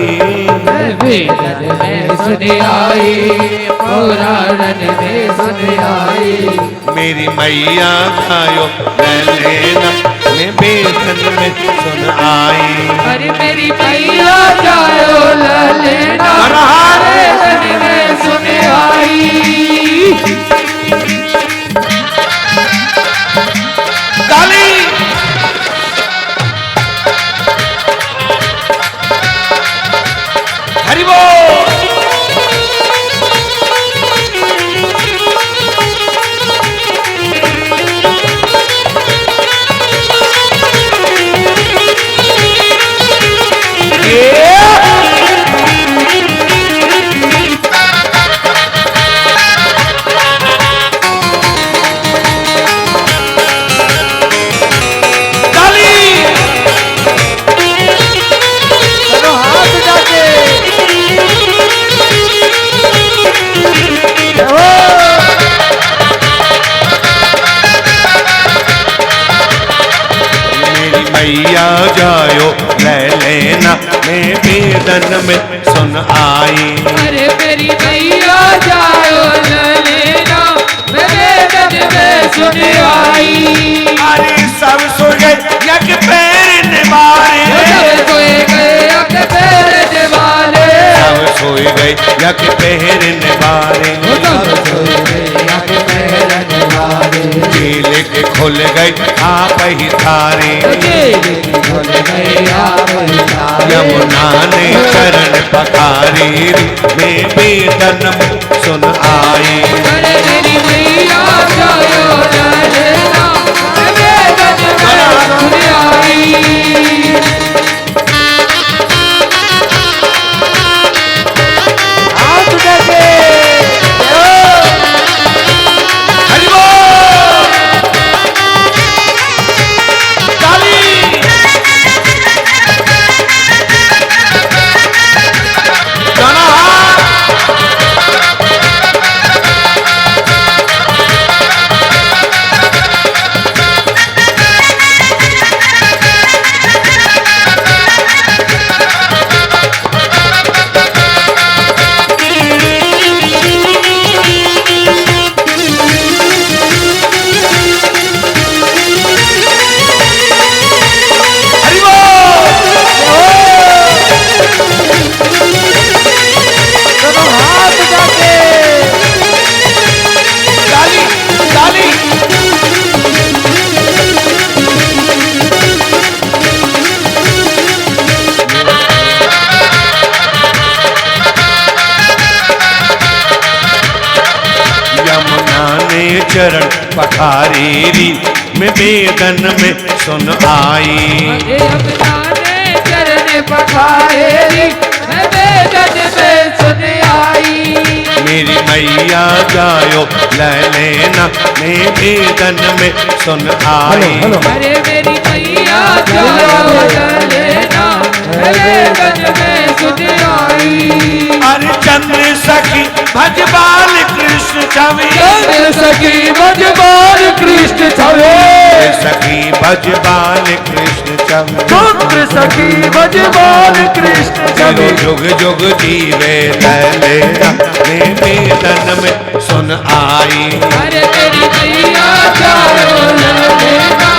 Speaker 2: वेदन में सुन आई, पुराणन में सुन आई।
Speaker 4: मेरी मैया गायो लेना मैं वेदन में सुन आई।
Speaker 2: अरे मेरी मैया जायो लेना वेदन में सुन आई।
Speaker 4: ताली हरि बोल। मैया जायो ले लेना मैं वेदन में सुन आई।
Speaker 2: अरे मेरी मैया जायो ले लेना मैं वेदन में सुन आई।
Speaker 4: अरे सब सो गए यक पैर निवारे,
Speaker 2: सब सोए गए यक पैर निवारे,
Speaker 4: सब सोए गए यक पैर निवारे,
Speaker 2: सब सोए गए यक पैर निवारे।
Speaker 4: जेल के खुल गए आप ही थारे, यमुना ने चरण पखारी मैं वेदन में सुन आई।
Speaker 2: अरे मेरी मैया जायो लेना मैं वेदन में सुन आई।
Speaker 4: हरि बोल। ताली गाना हरि बोल। ताली ताली यमुना ने चरण पखारी मैं वेदन में सुन आई।
Speaker 2: अरे यमुना ने चरण पखारे मैं वेदन में सुन आई।
Speaker 4: मेरी मैया जायो ले लेना मैं वेदन में सुन आई।
Speaker 2: अरे मेरी मैया जायो लेना मैं वेदन में सुन आई।
Speaker 4: अरे चंद्र सखी भजबाल कृष्ण छवि,
Speaker 2: सखी भजबाल कृष्ण छवे,
Speaker 4: सखी भजबाल कृष्ण छवि,
Speaker 2: चंद्र सखी भजबाल कृष्ण छवे।
Speaker 4: जुग जुग जीवे ले लेना मैं वेदन में सुन आई।
Speaker 2: अरे मेरी मैया जायो लेना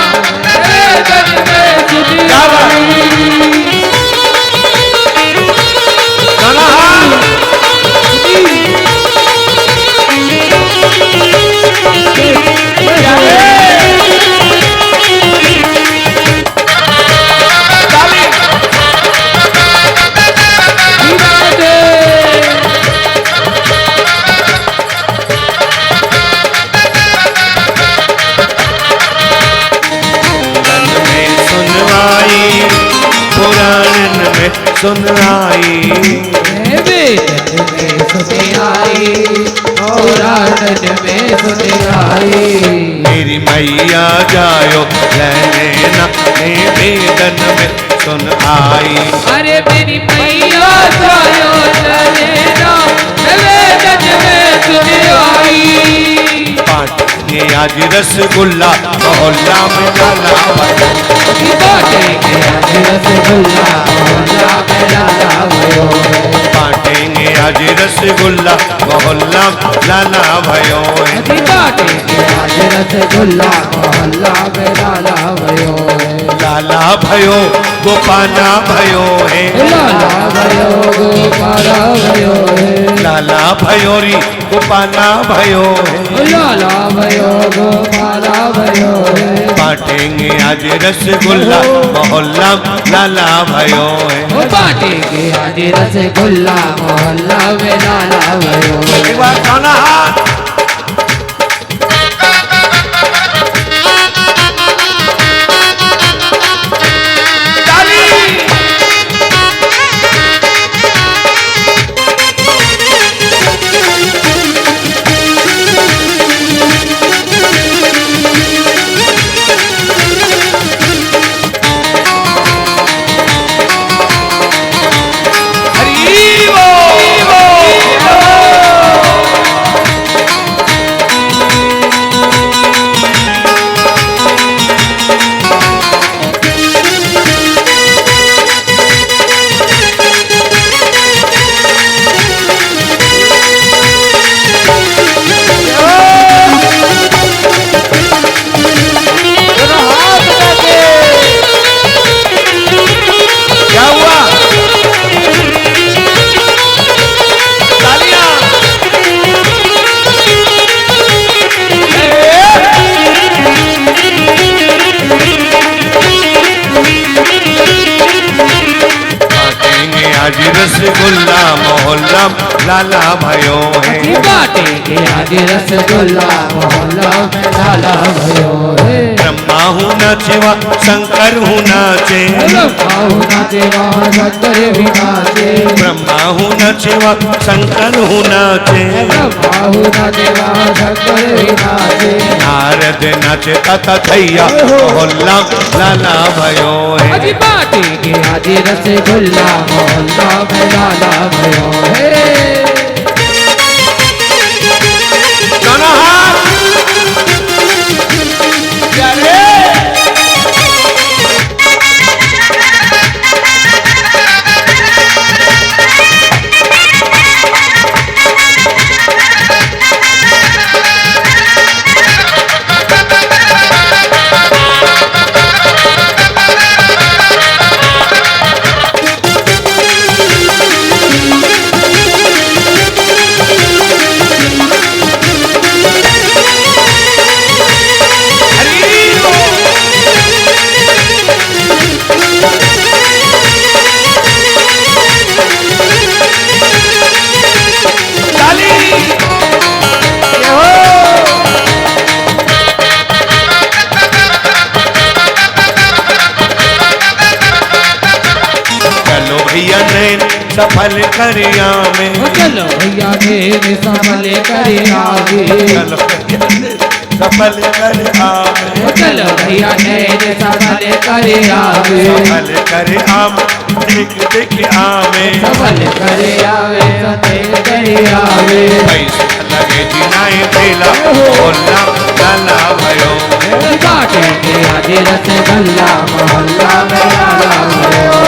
Speaker 2: वेदन में सुन आई।
Speaker 4: पुराण में सुन आई।
Speaker 2: वेदन में सुन आई, पुराण में सुन आई।
Speaker 4: मेरी मैया जायो ले लेना मैं वेदन में सुन आई।
Speaker 2: अरे मेरी मैया जायो लेना मैं वेदन में सुन आई।
Speaker 4: पाठ बांटेंगे आज रसगुल्ला मोहल्ला में लाला भयो।
Speaker 2: बाटेंगे आज रसगुल्ला मोहल्ला में लाला भयो।
Speaker 4: बांटेंगे आज रसगुल्ला मोहल्ला लाला भयो।
Speaker 2: बाटेंगे आज रसगुल्ला मोहल्ला में लाला भयो।
Speaker 4: लाला भयो गोपाला भयो है।
Speaker 2: लाला भयो गोपाला भयो है।
Speaker 4: लाला भयो री गोपाला भयो है।
Speaker 2: लाला भयो गोपाला भयो है।
Speaker 4: बांटेंगे आज रसगुल्ला मोहल्ला लाला भयो है।
Speaker 2: बाटेंगे आज रसगुल्ला मोहल्ला में लाला भयो।
Speaker 4: एक बार खाना हाथ आज रसगुल्ला मोहल्ला लाला भयो है।
Speaker 2: बाटेंगे आज रसगुल्ला मोहल्ला में लाला भयो है।
Speaker 4: ब्रह्मा हूँ नाचेवा शंकर हूँ नाचे।
Speaker 2: ब्रह्मा हूँ नाचेवा शंकर भी नाचे।
Speaker 4: ब्रह्मा हूँ नाचेवा शंकर हूँ नाचे।
Speaker 2: ब्रह्मा हूँ नाचेवा शंकर भी नाचे।
Speaker 4: नारद नाचे तथा थैया मोहल्ला लाला भयो है।
Speaker 2: बाटेंगे आज रसगुल्ला मोहल्ला में लाला भयो है।
Speaker 4: दोनों हाथ प्यारे भैया नैन सफल करिया में।
Speaker 2: चलो भैया मेरे सफल करे आगे।
Speaker 4: चलो भैया नैन सफल करे आमे।
Speaker 2: चलो भैया मेरे सफल करे आगे।
Speaker 4: सफल करे आम देख देख आमे।
Speaker 2: सफल करे आवे सफल करे आवे।
Speaker 4: पैसा लगे जिनाए भेला मोहल्ला लाला भयो।
Speaker 2: बाटेंगे आज रसगुल्ला मोहल्ला में लाला भयो।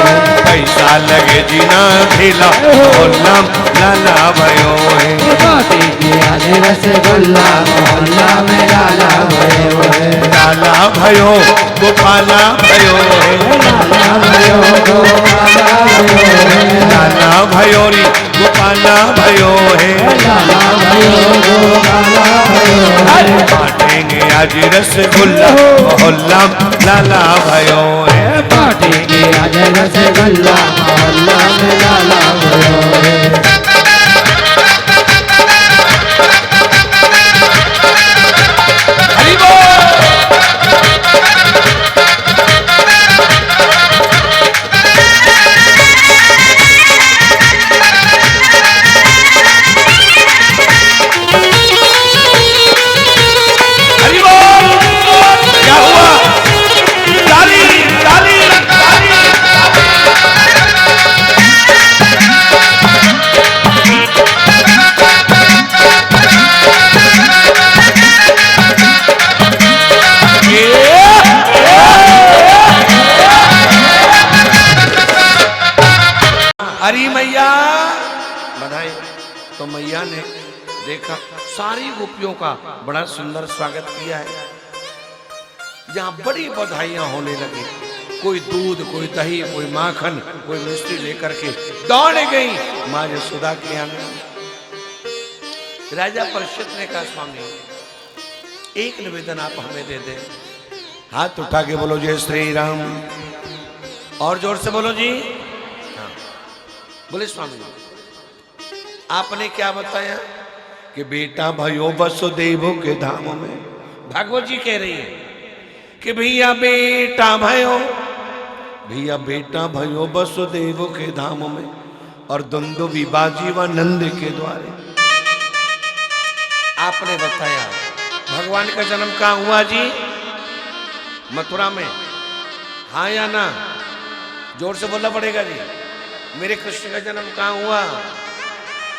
Speaker 4: पैसा लगे जिना भेला मोहल्ला लाला भयो है।
Speaker 2: बाटेंगे आज रसगुल्ला मोहल्ला में लाला भयो है।
Speaker 4: लाला भयो गोपाला भयो है।
Speaker 2: लाला भयो गोपाला भयो है।
Speaker 4: लाला भयो री गोपाला भयो है।
Speaker 2: लाला भयो गोपाला भयो है।
Speaker 4: बांटेंगे आज रसगुल्ला मोहल्ला लाला भयो है।
Speaker 2: बाटेंगे आज रसगुल्ला मोहल्ला में लाला भयो है।
Speaker 4: हरि बोल। हरि बोल। क्या हुआ? ताली ताली ताली। मैया बधाई। तो मैया ने देखा सारी गोपियों का बड़ा सुंदर स्वागत किया है। यहाँ बड़ी बधाइयां होने लगी। कोई दूध, कोई दही, कोई माखन, कोई मिष्टी लेकर के दौड़ गई माँ यशोदा के आंगन। राजा परीक्षित ने कहा स्वामी एक निवेदन आप हमें दे दें। हाथ उठा के बोलो जय श्री राम, और जोर से बोलो जी। हाँ बोले स्वामी आपने क्या बताया कि बेटा भयो वसुदेव के धामों में। भागवत जी कह रही है कि भैया बेटा भयो वसुदेव के धामों में और दुंदुभी बाजी व नंद के द्वारे। आपने बताया भगवान का जन्म कहाँ हुआ जी? मथुरा में। हाँ या ना? जोर से बोलना पड़ेगा जी। मेरे कृष्ण का जन्म कहाँ हुआ?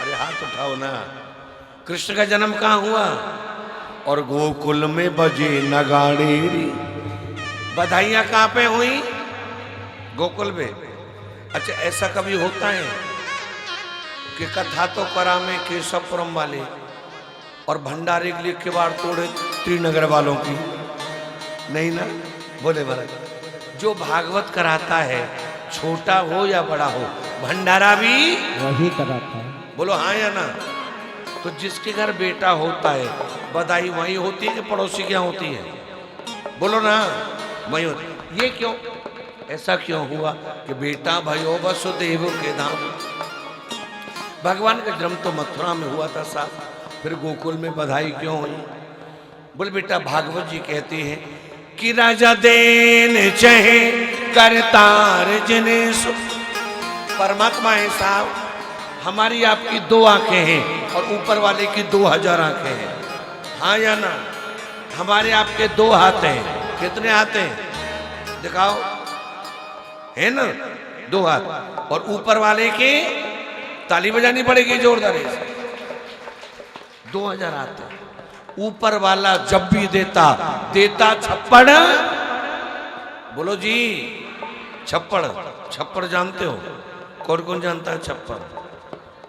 Speaker 4: अरे हाथ उठाओ ना। कृष्ण का जन्म कहाँ हुआ? और गोकुल में बजे नगाड़े। बधाइयां कहाँ पे हुई? गोकुल में। अच्छा ऐसा कभी होता है कि कथा तो करा में केशवपुरम वाले और भंडारे के लिए किवाड़ तोड़े त्रिनगर वालों की? नहीं ना? बोले महाराज जो भागवत कराता है छोटा हो या बड़ा हो भंडारा भी
Speaker 3: वही कराता है।
Speaker 4: बोलो हाँ या ना? तो जिसके घर बेटा होता है बधाई वही होती है कि पड़ोसी क्या होती है? बोलो ना वही होती। ये क्यों, ऐसा क्यों हुआ कि बेटा भयो वसुदेव के धाम? भगवान का जन्म तो मथुरा में हुआ था साहब, फिर गोकुल में बधाई क्यों हुई? बोल बेटा भागवत जी कहती है कि राजा देन चाहे करतार जिने सो। परमात्मा है साहब, हमारी आपकी 2 आंखें हैं और ऊपर वाले की 2000 आंखें हैं। हाँ या ना? हमारे आपके 2 हाथ हैं। कितने हाथ हैं दिखाओ? है ना 2 हाथ। और ऊपर वाले के ताली बजानी पड़ेगी जोरदार से। 2000 हाथ हैं। ऊपर वाला जब भी देता छप्पड़। बोलो जी छप्पड़ जानते हो? कौन कौन जानता है छप्पड़?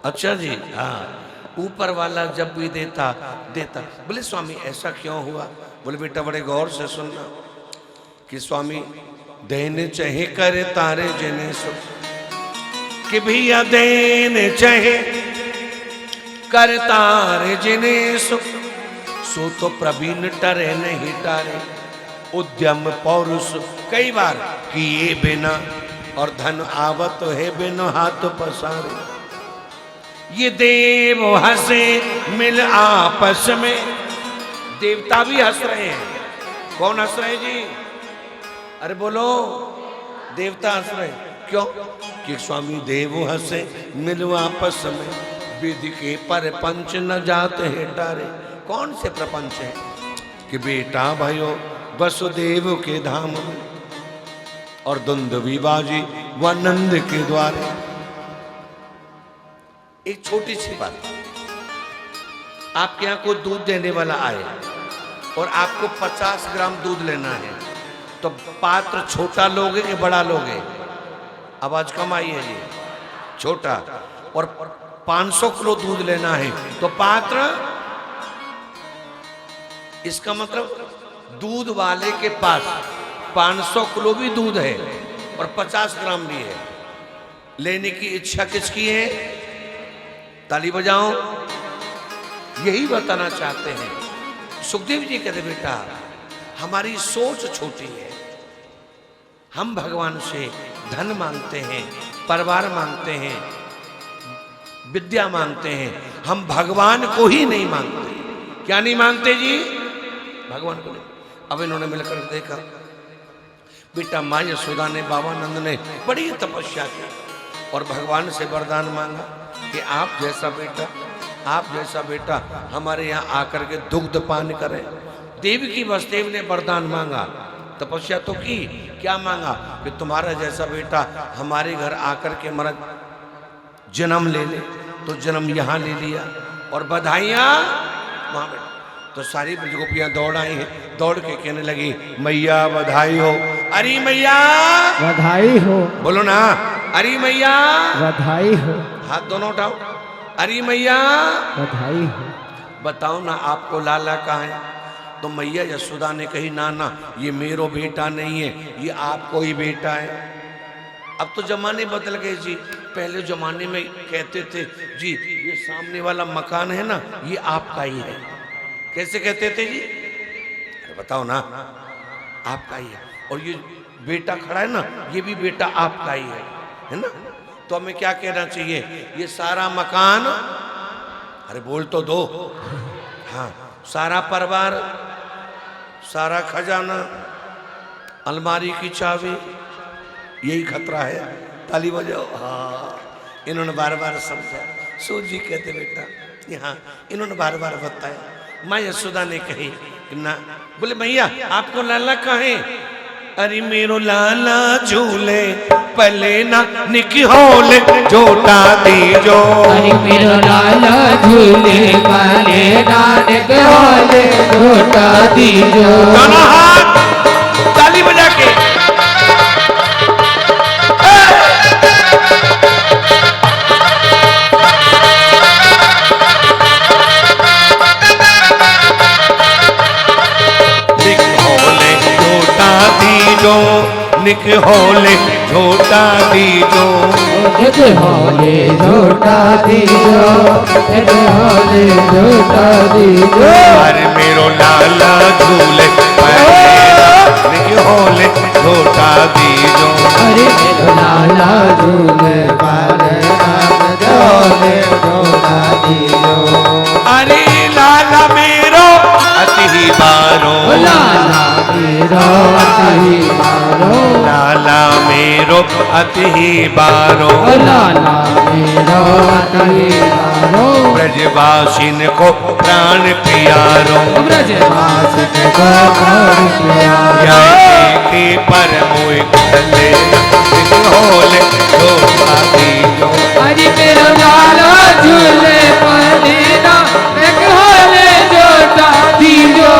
Speaker 4: अच्छा जी हाँ। ऊपर वाला जब भी देता। बोले स्वामी ऐसा क्यों हुआ? बोले बेटा बड़े गौर से सुनना कि स्वामी देने चाहे करे तारे जने सो। कि भैया देने चाहे कर तारे जिने सो तो प्रवीण टरे नहीं टारे। उद्यम पौरुष कई बार किए बिना और धन आवत है बिना हाथ पसारे। ये देव हंसे मिल आपस में। देवता भी हंस रहे हैं। कौन हंस रहे जी? अरे बोलो देवता हंस रहे। क्यों? कि स्वामी देव हंसे मिल आपस में विधि के पर पंच न जाते हैं डारे। कौन से प्रपंच है? कि बेटा भयो वसुदेव के धाम में और दुंदुभी बाजी व नंद के द्वारे। एक छोटी सी बात, आपके यहाँ कोई दूध देने वाला आए और आपको 50 ग्राम दूध लेना है तो पात्र छोटा लोगे कि बड़ा लोगे? आवाज कम आई है ये। छोटा। और 500 किलो दूध लेना है तो पात्र, इसका मतलब दूध वाले के पास 500 किलो भी दूध है और 50 ग्राम भी है। लेने की इच्छा किसकी है? ताली बजाओ। यही बताना चाहते हैं। सुखदेव जी कहते बेटा हमारी सोच छोटी है। हम भगवान से धन मांगते हैं, परिवार मांगते हैं, विद्या मांगते हैं। हम भगवान को ही नहीं मांगते। क्या नहीं मांगते जी? भगवान को नहीं। अब इन्होंने मिलकर देखा बेटा माँ यशोदा ने, बाबा नंद ने बड़ी तपस्या की और भगवान से वरदान मांगा कि आप जैसा बेटा हमारे यहाँ आकर के दुग्ध पान करे। देव की वसुदेव ने वरदान मांगा, तपस्या तो की। क्या मांगा? कि तुम्हारा जैसा बेटा हमारे घर आकर के मरद जन्म ले ले। तो जन्म यहाँ ले लिया और बधाइयाँ वहाँ बैठे। तो सारी ब्रजगोपियाँ दौड़ आई हैं। दौड़ के कहने लगी मैया बधाई हो। अरे मैया
Speaker 3: बधाई हो।
Speaker 4: बोलो ना, अरे मैया
Speaker 3: बधाई हो।
Speaker 4: हाथ दोनों उठाओ। अरे मैया
Speaker 3: बधाई हो।
Speaker 4: बताओ ना आपको लाला कहाँ है? तो मैया यशोदा ने कही ना ना ये मेरो बेटा नहीं है, ये आपको ही बेटा है। अब तो जमाने बदल गए जी। पहले जमाने में कहते थे जी ये सामने वाला मकान है ना ये आपका ही है। कैसे कहते थे जी? अरे बताओ ना, आपका ही है। और ये बेटा खड़ा है ना ये भी बेटा आपका ही है ना? तो हमें क्या कहना चाहिए? ये सारा मकान, अरे बोल तो दो, हाँ, सारा परिवार, सारा खजाना, अलमारी की चाबी, यही खतरा है। ताली बजाओ। हाँ, इन्होंने बार बार समझा। सूजी कहते बेटा यहाँ, इन्होंने बार बार बताया। माँ यशोदा ने कही ना, बोले मैया आपको लाला कहाँ है? अरे मेरो लाला झूले पले ना निकी होले जोटा दीजो।
Speaker 2: अरे मेरो लाला झूले पले ना निकी होले जोटा दीजो।
Speaker 4: दोनों हाथ ताली बजा के। निक होले झोटा दीजो।
Speaker 2: निक होले झोटा दीजो। निक होले झोटा दीजो।
Speaker 4: अरे मेरो लाला झूले निक होले झोटा दीजो।
Speaker 2: अरे मेरो लाला झूले झोटा दीजो।
Speaker 4: अरे लाला मेरो अति बारो।
Speaker 2: लाला मेरो अति बारो।
Speaker 4: लाला मेरो अति बारो।
Speaker 2: लाला मेरो अति बारो।
Speaker 4: ब्रजवासिन को प्राण प्यारो।
Speaker 2: ब्रजवासिन को प्राण प्यारो।
Speaker 4: के पर मोय चले होले झोटा दीजो।
Speaker 2: अरे मेरो लाला झूले पले ना निक होले झोटा दीजो।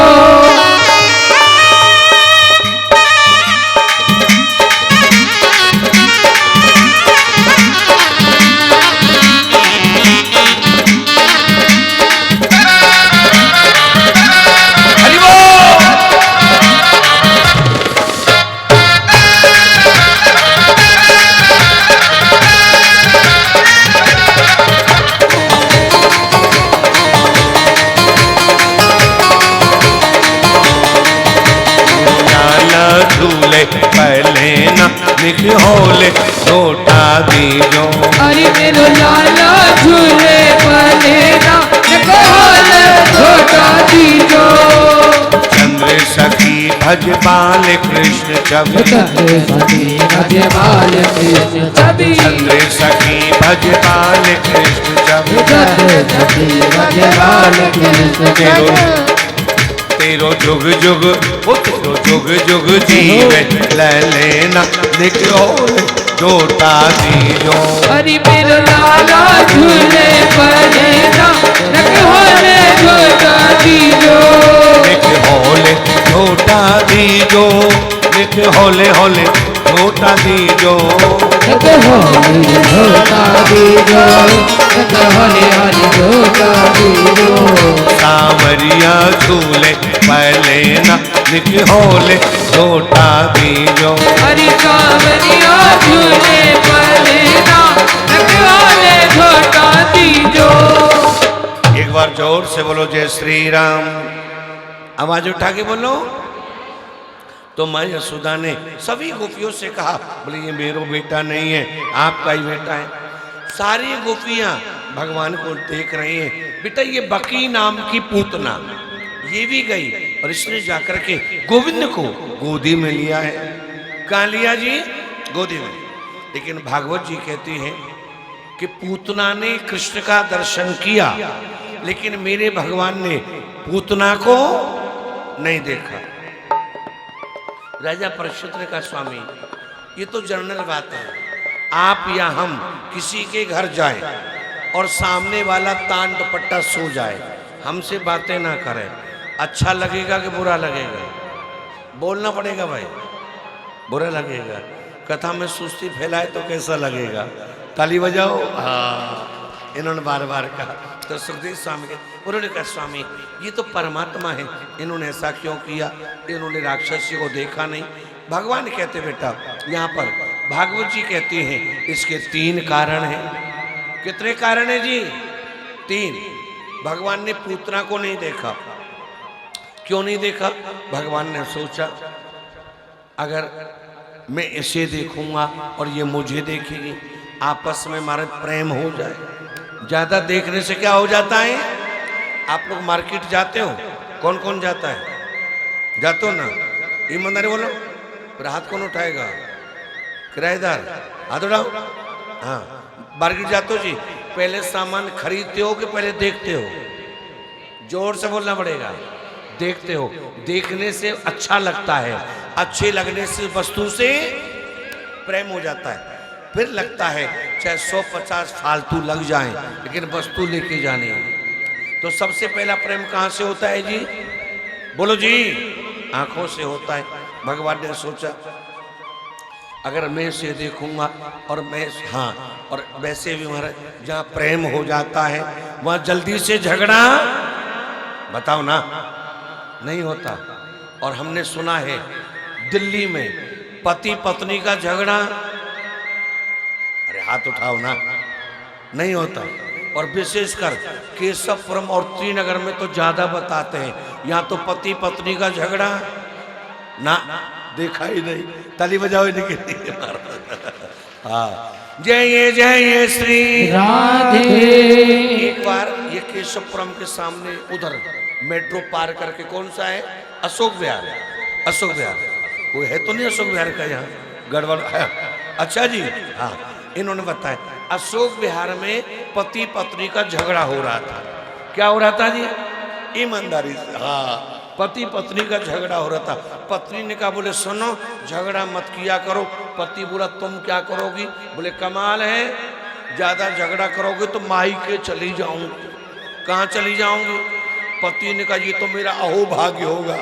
Speaker 4: झूले पहले ना निक होले झोटा दीजो।
Speaker 2: अरे मेरो लाला झूले पले ना निक होले झोटा दीजो।
Speaker 4: चंद्र सखी भज बाल कृष्ण छवि।
Speaker 2: चंद्र सखी भज बाल कृष्ण छवि।
Speaker 4: चंद्र सखी भज बाल कृष्ण छवि।
Speaker 2: चंद्र सखी भज बाल कृष्ण छवि।
Speaker 4: तेरो जुग जुग ओ तेरो जुग जुग जीवे ले लेना निक होले झोटा दीजो।
Speaker 2: अरे मेरो लाला झूले पले ना निक होले झोटा दीजो।
Speaker 4: निक होले झोटा दीजो। निक होले होले झोटा दीजो।
Speaker 2: निक होले झोटा दीजो। निक होले होले झोटा दीजो।
Speaker 4: सावरिया झूले पहले ना निक होले झोटा दीजो।
Speaker 2: अरे सावरिया झूले पले ना निक होले झोटा दीजो।
Speaker 4: एक बार जोर से बोलो जय श्री राम। आवाज उठा के बोलो। तो माँ यशोदा ने सभी गोपियों से कहा, बोले ये मेरो बेटा नहीं है, आपका ही बेटा है। सारी गोपियां भगवान को देख रही हैं। बेटा ये बकी नाम की पूतना ये भी गई और इसने जाकर के गोविंद को गोदी में लिया है। कहाँ लिया जी? गोदी में। लेकिन भागवत जी कहती हैं कि पूतना ने कृष्ण का दर्शन किया लेकिन मेरे भगवान ने पूतना को नहीं देखा। राजा परीक्षित ने कहा, स्वामी ये तो जनरल बात है, आप या हम किसी के घर जाएं और सामने वाला तान दुपट्टा सो जाए, हमसे बातें ना करें, अच्छा लगेगा कि बुरा लगेगा? बोलना पड़ेगा भाई, बुरा लगेगा। कथा में सुस्ती फैलाए तो कैसा लगेगा? ताली बजाओ। हाँ, इन्होंने बार बार कहा। तो सुखदेव स्वामी के उन्होंने कहा स्वामी ये तो परमात्मा है, इन्होंने ऐसा क्यों किया, इन्होंने राक्षसी को देखा नहीं। भगवान कहते बेटा यहाँ पर भागवत जी कहती हैं इसके 3 कारण हैं। कितने कारण है जी? 3। भगवान ने पूतना को नहीं देखा। क्यों नहीं देखा? भगवान ने सोचा अगर मैं इसे देखूंगा और ये मुझे देखेगी, आपस में हमारा प्रेम हो जाए। ज्यादा देखने से क्या हो जाता है? आप लोग मार्केट जाते हो? कौन कौन जाता है? जाते हो ना? ईमानदारी बोलो। फिर हाथ कौन उठाएगा? किराएदार हाथ उठाओ। हाँ, मार्केट जाते हो जी, पहले सामान खरीदते हो कि पहले देखते हो? जोर से बोलना पड़ेगा। देखते हो। देखने से अच्छा लगता है, अच्छे लगने से वस्तु से प्रेम हो जाता है। फिर लगता है चाहे 150 फालतू लग जाएं, लेकिन वस्तु लेके जानी है। तो सबसे पहला प्रेम कहाँ से होता है जी? बोलो जी। आंखों से होता है। भगवान ने सोचा अगर मैं इसे देखूंगा और मैं, हाँ, और वैसे भी महाराज जहाँ प्रेम हो जाता है वहाँ जल्दी से झगड़ा, बताओ ना, नहीं होता। और हमने सुना है दिल्ली में पति पत्नी का झगड़ा, अरे हाथ उठाओ ना, नहीं होता। और विशेषकर केशवपुरम और श्रीनगर में तो ज्यादा बताते हैं, यहाँ तो पति पत्नी का झगड़ा ना देखा ही नहीं। ताली बजाओ नहीं। हाँ, जय श्री
Speaker 2: राधे।
Speaker 4: एक बार ये केशवपुरम के सामने उधर मेट्रो पार करके, कौन सा है? अशोक विहार। अशोक विहार कोई है तो नहीं अशोक विहार का यहाँ? गड़बड़ है। अच्छा जी, हाँ, इन्होंने बताया अशोक विहार में पति पत्नी का झगड़ा हो रहा था। क्या हो रहा था जी? ईमानदारी से, हाँ, पति पत्नी का झगड़ा हो रहा था। पत्नी ने कहा बोले सुनो झगड़ा मत किया करो। पति बोला तुम क्या करोगी? बोले कमाल है, ज्यादा झगड़ा करोगे तो मायके चली जाऊंगी। कहाँ चली जाऊंगी? पति ने कहा ये तो मेरा अहोभाग्य होगा।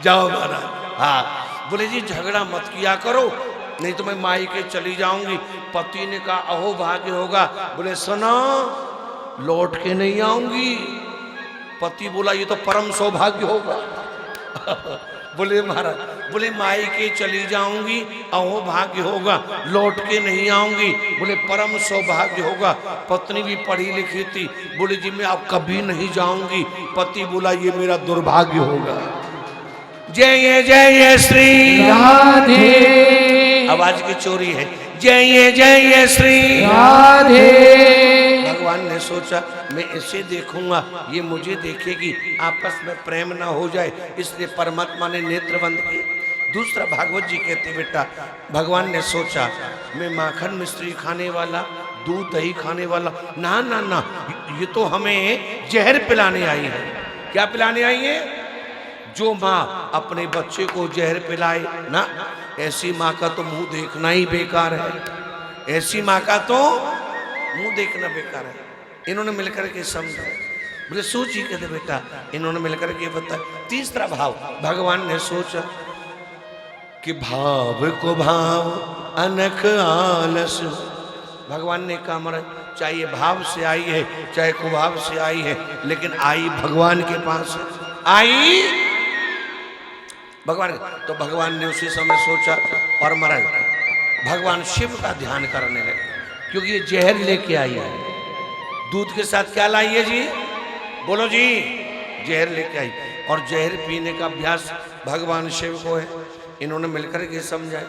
Speaker 4: जाओ महाराज। हाँ, बोले जी झगड़ा मत किया करो नहीं तो मैं मायके चली जाऊंगी। पति ने कहा अहोभाग्य होगा। बोले सुनो लौट के नहीं आऊंगी। पति बोला ये तो परम सौभाग्य होगा। बोले महाराज, बोले मायके चली जाऊंगी अहोभाग्य होगा, लौट के नहीं आऊंगी। बोले परम सौभाग्य होगा। पत्नी भी पढ़ी लिखी थी। बोले जी मैं अब कभी नहीं जाऊंगी। पति बोला ये मेरा दुर्भाग्य होगा। जय श्री
Speaker 2: राधे।
Speaker 4: आवाज की चोरी है। जय श्री
Speaker 2: राधे।
Speaker 4: भगवान ने सोचा मैं इसे देखूंगा, ये मुझे देखेगी, आपस में प्रेम ना हो जाए, इसलिए परमात्मा ने नेत्र बंद किए। दूसरा भागवत जी कहते बेटा भगवान ने सोचा मैं माखन मिश्री खाने वाला, दूध दही खाने वाला, ना ना ना, ये तो हमें जहर पिलाने आई है। क्या पिलाने आई है? जो माँ अपने बच्चे को जहर पिलाए ना, ऐसी माँ का तो मुंह देखना ही बेकार है। ऐसी माँ का तो मुंह देखना बेकार है। इन्होंने मिलकर के समझा। बोले सोची कहते बेटा, इन्होंने मिलकर के बताया। तीसरा भाव भगवान ने सोचा कि भाव को भाव अनख आलस। भगवान ने कहा महाराज चाहे ये भाव से आई है चाहे कुभाव से आई है, लेकिन आई भगवान के पास आई भगवान। तो भगवान ने उसी समय सोचा और महाराज भगवान शिव का ध्यान करने लगे, क्योंकि ये जहर लेके आई है। दूध के साथ क्या लाई है जी? बोलो जी। जहर लेके आई, और जहर पीने का अभ्यास भगवान शिव को है। इन्होंने मिलकर के समझाए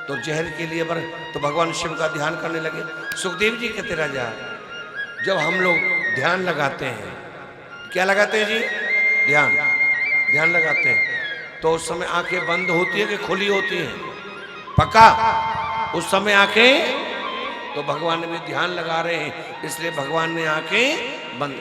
Speaker 4: तो जहर के लिए बर तो भगवान शिव का ध्यान करने लगे। सुखदेव जी कहते राजा जब हम लोग ध्यान लगाते हैं, क्या लगाते हैं जी? ध्यान लगाते हैं तो उस समय आंखें बंद होती है कि खुली होती हैं? पक्का उस समय आंखें, तो भगवान ने भी ध्यान लगा रहे हैं इसलिए भगवान ने आंखें बंद।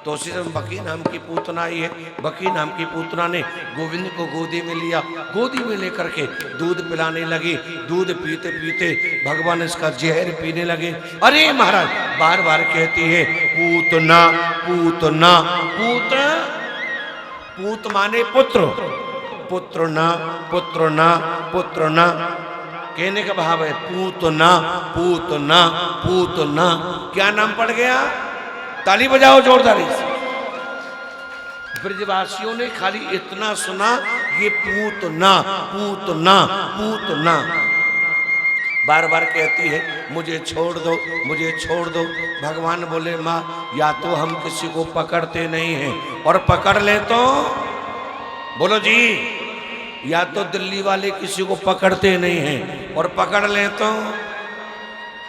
Speaker 4: तो उसी समय बकी नाम की पूतना आई है। बकी नाम की पूतना ने गोविंद को गोदी में लिया, गोदी में लेकर के दूध पिलाने लगी। दूध पीते पीते भगवान इसका जहर पीने लगे। अरे महाराज बार बार कहती है पूतना पूतना पूत, पूत माने पुत्र, पुत्र ना पुत्र ना पुत्र ना। कहने का भाव है पूतना पूतना पूतना। क्या नाम पड़ गया? ताली बजाओ जोरदारी से। ब्रजवासियों ने खाली इतना सुना, ये पूतना पूतना पूतना। बार बार कहती है मुझे छोड़ दो, मुझे छोड़ दो। भगवान बोले माँ, या तो हम किसी को पकड़ते नहीं हैं, और पकड़ ले तो बोलो जी, या तो दिल्ली वाले किसी को पकड़ते नहीं हैं और पकड़ ले तो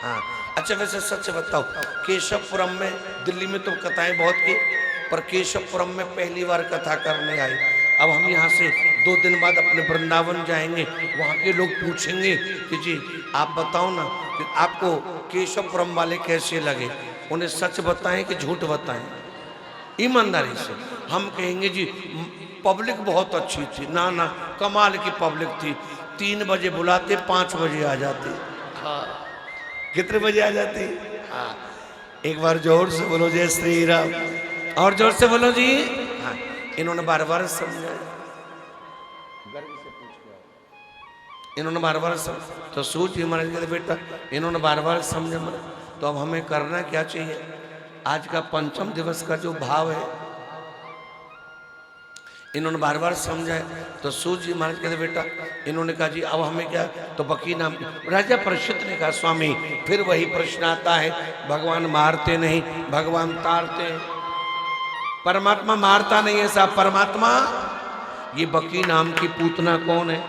Speaker 4: हाँ। अच्छा वैसे सच बताओ, केशवपुरम में, दिल्ली में तो कथाएं बहुत की, पर केशवपुरम में पहली बार कथा करने आई। अब हम यहाँ से 2 दिन बाद अपने वृंदावन जाएंगे, वहाँ के लोग पूछेंगे कि जी आप बताओ ना कि आपको केशवपुरम वाले कैसे लगे। उन्हें सच बताएं कि झूठ बताएं, ईमानदारी से। हम कहेंगे जी पब्लिक बहुत अच्छी थी, ना ना कमाल की पब्लिक थी। 3 बजे बुलाते, 5 बजे आ जाते। हाँ, कितने बजे आ जाती? हाँ, एक बार जोर से बोलो जय श्री राम, और जोर से बोलो जी। हाँ, इन्होंने बार बार समझाया, इन्होंने बार बार समझा। तो सूझ महाराज कहते बेटा इन्होंने बार बार समझा महाराज, तो अब हमें करना क्या चाहिए? आज का पंचम दिवस का जो भाव है, इन्होंने बार बार समझाया। तो सूझ जी महाराज कहते बेटा, इन्होंने कहा जी अब हमें क्या? तो बकी नाम राजा परीक्षित ने कहा स्वामी फिर वही प्रश्न आता है, भगवान मारते नहीं, भगवान तारते हैं। परमात्मा मारता नहीं है साहब, परमात्मा। ये बकी नाम की पूतना कौन है?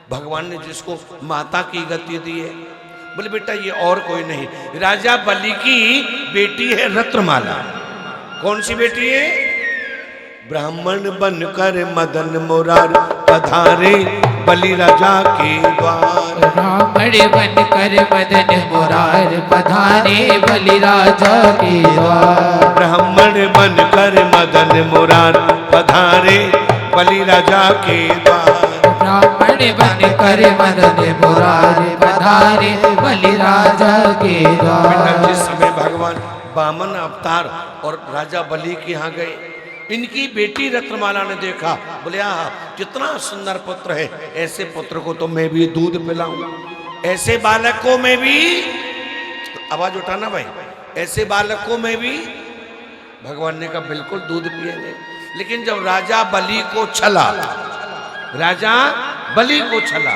Speaker 4: भगवान ने जिसको माता की गति दी है। बोले बेटा ये और कोई नहीं, राजा बलि की बेटी है रत्नमाला। कौन सी बेटी है? ब्राह्मण बनकर मदन मुरार पधारे बलि राजा के द्वार।
Speaker 2: ब्राह्मण बनकर मदन मुरार पधारे बलि राजा के द्वार।
Speaker 4: ब्राह्मण बनकर मदन मुरार पधारे बलि राजा के द्वार।
Speaker 2: ब्राह्मण बनकर मदन मुरार पधारे बलि राजा के द्वार।
Speaker 4: जिस समय भगवान वामन अवतार और राजा बलि के यहाँ गए, इनकी बेटी रत्नमाला ने देखा, बोले आहा कितना सुंदर पुत्र है, ऐसे पुत्र को तो मैं भी दूध पिलाऊं, ऐसे बालक को मैं भी, आवाज उठाना भाई, ऐसे बालक को मैं भी। भगवान ने कहा बिल्कुल दूध पिएंगे। लेकिन जब राजा बलि को छला, राजा बलि को छला,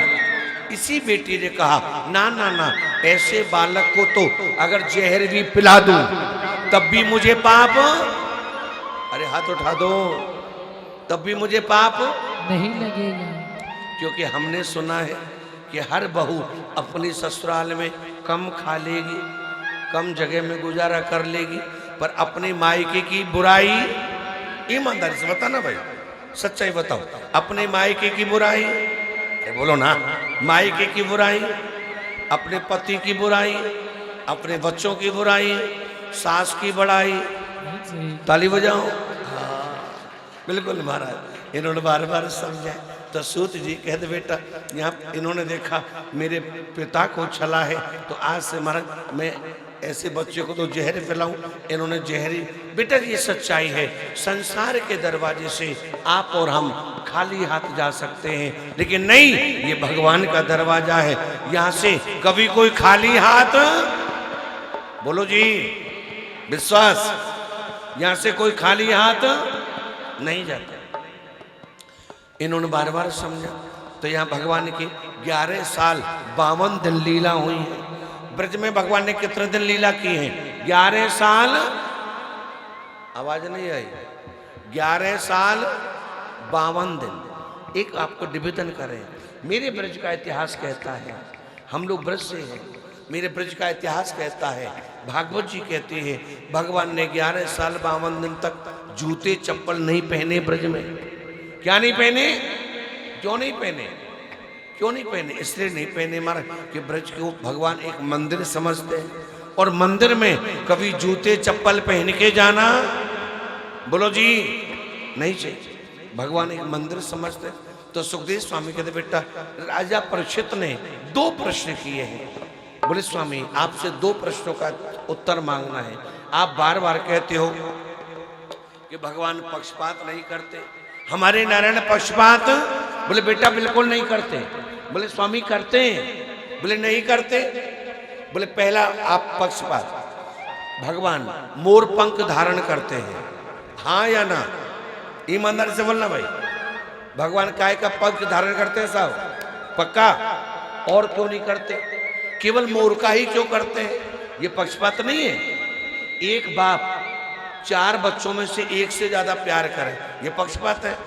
Speaker 4: इसी बेटी ने कहा ना ना ना, ऐसे बालक को तो अगर जहर भी पिला दूं तब भी मुझे पाप, अरे हाथ उठा दो, तब भी मुझे पाप
Speaker 2: नहीं लगेगा।
Speaker 4: क्योंकि हमने सुना है कि हर बहू अपनी ससुराल में कम खा लेगी, कम जगह में गुजारा कर लेगी, पर अपने मायके की बुराई, ईमानदारी से बताना भाई, सच्चाई बताओ, अपने मायके की बुराई, अरे बोलो ना, मायके की बुराई, अपने पति की बुराई, अपने बच्चों की बुराई, सास की बड़ाई, ताली बजाओ। हाँ बिल्कुल महाराज, इन्होंने बार बार समझा। तो सूत जी कहते बेटा यहाँ इन्होंने देखा मेरे पिता को छला है, तो आज से महाराज मैं ऐसे बच्चे को तो जहर पिलाऊं। इन्होंने जहरी, बेटा ये सच्चाई है, संसार के दरवाजे से आप और हम खाली हाथ जा सकते हैं, लेकिन नहीं, ये भगवान का दरवाजा है, यहाँ से कभी कोई खाली हाथ, बोलो जी विश्वास, यहाँ से कोई खाली हाथ नहीं जाता। इन्होंने बार बार समझा। तो यहाँ भगवान की 11 साल 52 दिन लीला हुई है। ब्रज में भगवान ने कितने दिन लीला की है? 11 साल, आवाज नहीं आई, 11 साल 52 दिन। एक आपको निवेदन करें, मेरे ब्रज का इतिहास कहता है, हम लोग ब्रज से हैं, मेरे ब्रज का इतिहास कहता है, भागवत जी कहते हैं भगवान ने 11 साल 52 दिन तक जूते चप्पल नहीं पहने ब्रज में। क्या नहीं पहने? क्यों नहीं पहने? क्यों नहीं पहने? इसलिए नहीं पहने महाराज कि ब्रज को भगवान एक मंदिर समझते हैं, और मंदिर में कभी जूते चप्पल पहन के जाना, बोलो जी, नहीं चाहिए। भगवान एक मंदिर समझते। तो सुखदेव स्वामी कहते बेटा राजा परीक्षित ने 2 प्रश्न किए हैं। बोले स्वामी आपसे 2 प्रश्नों का उत्तर मांगना है। आप बार बार कहते हो कि भगवान पक्षपात नहीं करते, हमारे नारायण पक्षपात, बोले बेटा बिल्कुल नहीं करते। बोले स्वामी करते हैं। बोले नहीं करते। बोले पहला आप पक्षपात, भगवान मोर पंख धारण करते हैं, हाँ या ना? ईमानदारी से बोलना भाई, भगवान काय का पंख धारण करते हैं साहब? पक्का? और क्यों नहीं करते? केवल मोर का ही क्यों करते हैं? ये पक्षपात नहीं है। एक बाप 4 बच्चों में से एक से ज्यादा प्यार करे, ये पक्षपात है?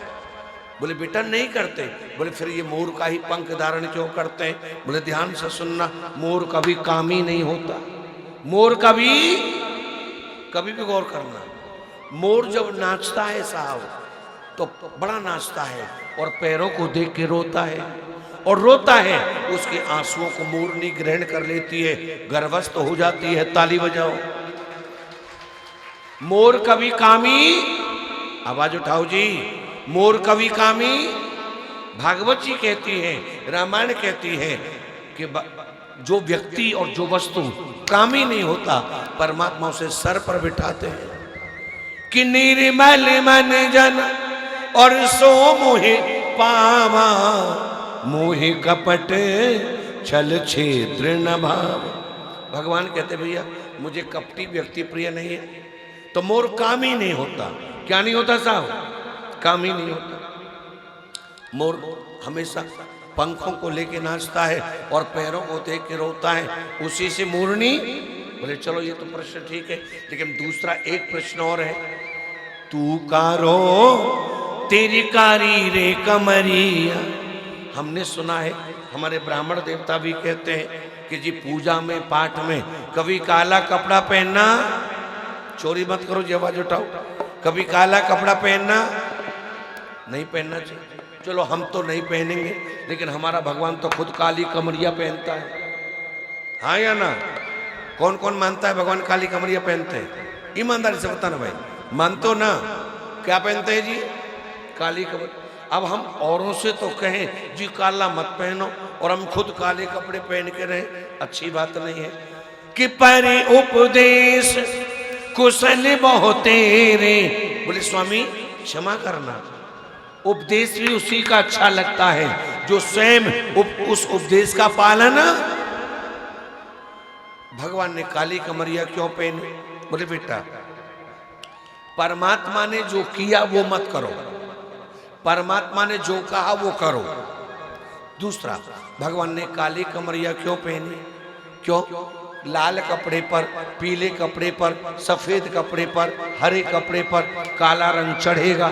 Speaker 4: बोले बेटा नहीं करते। बोले फिर ये मोर का ही पंख धारण क्यों करते हैं? बोले ध्यान से सुनना, मोर कभी कामी नहीं होता। मोर कभी भी गौर करना, मोर जब नाचता है साहब तो बड़ा नाचता है और पैरों को देख के रोता है, और रोता है, उसके आंसुओं को मोरनी ग्रहण कर लेती है, गर्भस्थ हो जाती है। ताली बजाओ। मोर कभी कामी, आवाज उठाओ जी, मोर कभी कामी। भागवत जी कहती है, रामायण कहती है कि जो व्यक्ति और जो वस्तु कामी नहीं होता, परमात्मा उसे सर पर बिठाते हैं। कि निर्मल मन जन और सो मोहे पावा, मोहे कपट छल छेद्र न भाव। भगवान कहते भैया मुझे कपटी व्यक्ति प्रिय नहीं है, तो मोर कामी नहीं होता। क्या नहीं होता साहब? कामी नहीं होता। मोर हमेशा पंखों को लेके नाचता है और पैरों को देख के रोता है, उसी से मोरनी। बोले चलो ये तो प्रश्न ठीक है, लेकिन दूसरा एक प्रश्न और है। तू कारो तेरी कारी रे कमरिया। हमने सुना है, हमारे ब्राह्मण देवता भी कहते हैं कि जी पूजा में पाठ में कभी काला कपड़ा पहनना, चोरी मत करो जी, आवाज उठाओ, कभी काला कपड़ा पहनना नहीं पहनना चाहिए। चलो हम तो नहीं पहनेंगे, लेकिन हमारा भगवान तो खुद काली कमरिया पहनता है, हाँ या ना? कौन कौन मानता है भगवान काली कमरिया पहनते हैं? ईमानदारी से बताना भाई, मानते हो ना? क्या पहनते हैं जी? काली कमर। अब हम औरों से तो कहें जी काला मत पहनो, और हम खुद काले कपड़े पहन के रहें, अच्छी बात नहीं है। कि परे उपदेश कुशल बहुत तेरे। बोले स्वामी क्षमा करना, उपदेश भी उसी का अच्छा लगता है जो स्वयं उस उपदेश का पालन। भगवान ने काली कमरिया क्यों पहनी? बोले बेटा परमात्मा ने जो किया वो मत करो, परमात्मा ने जो कहा वो करो। दूसरा, भगवान ने काली कमरिया क्यों पहनी? क्यों? लाल कपड़े पर, पीले कपड़े पर, सफेद कपड़े पर, हरे कपड़े पर काला रंग चढ़ेगा,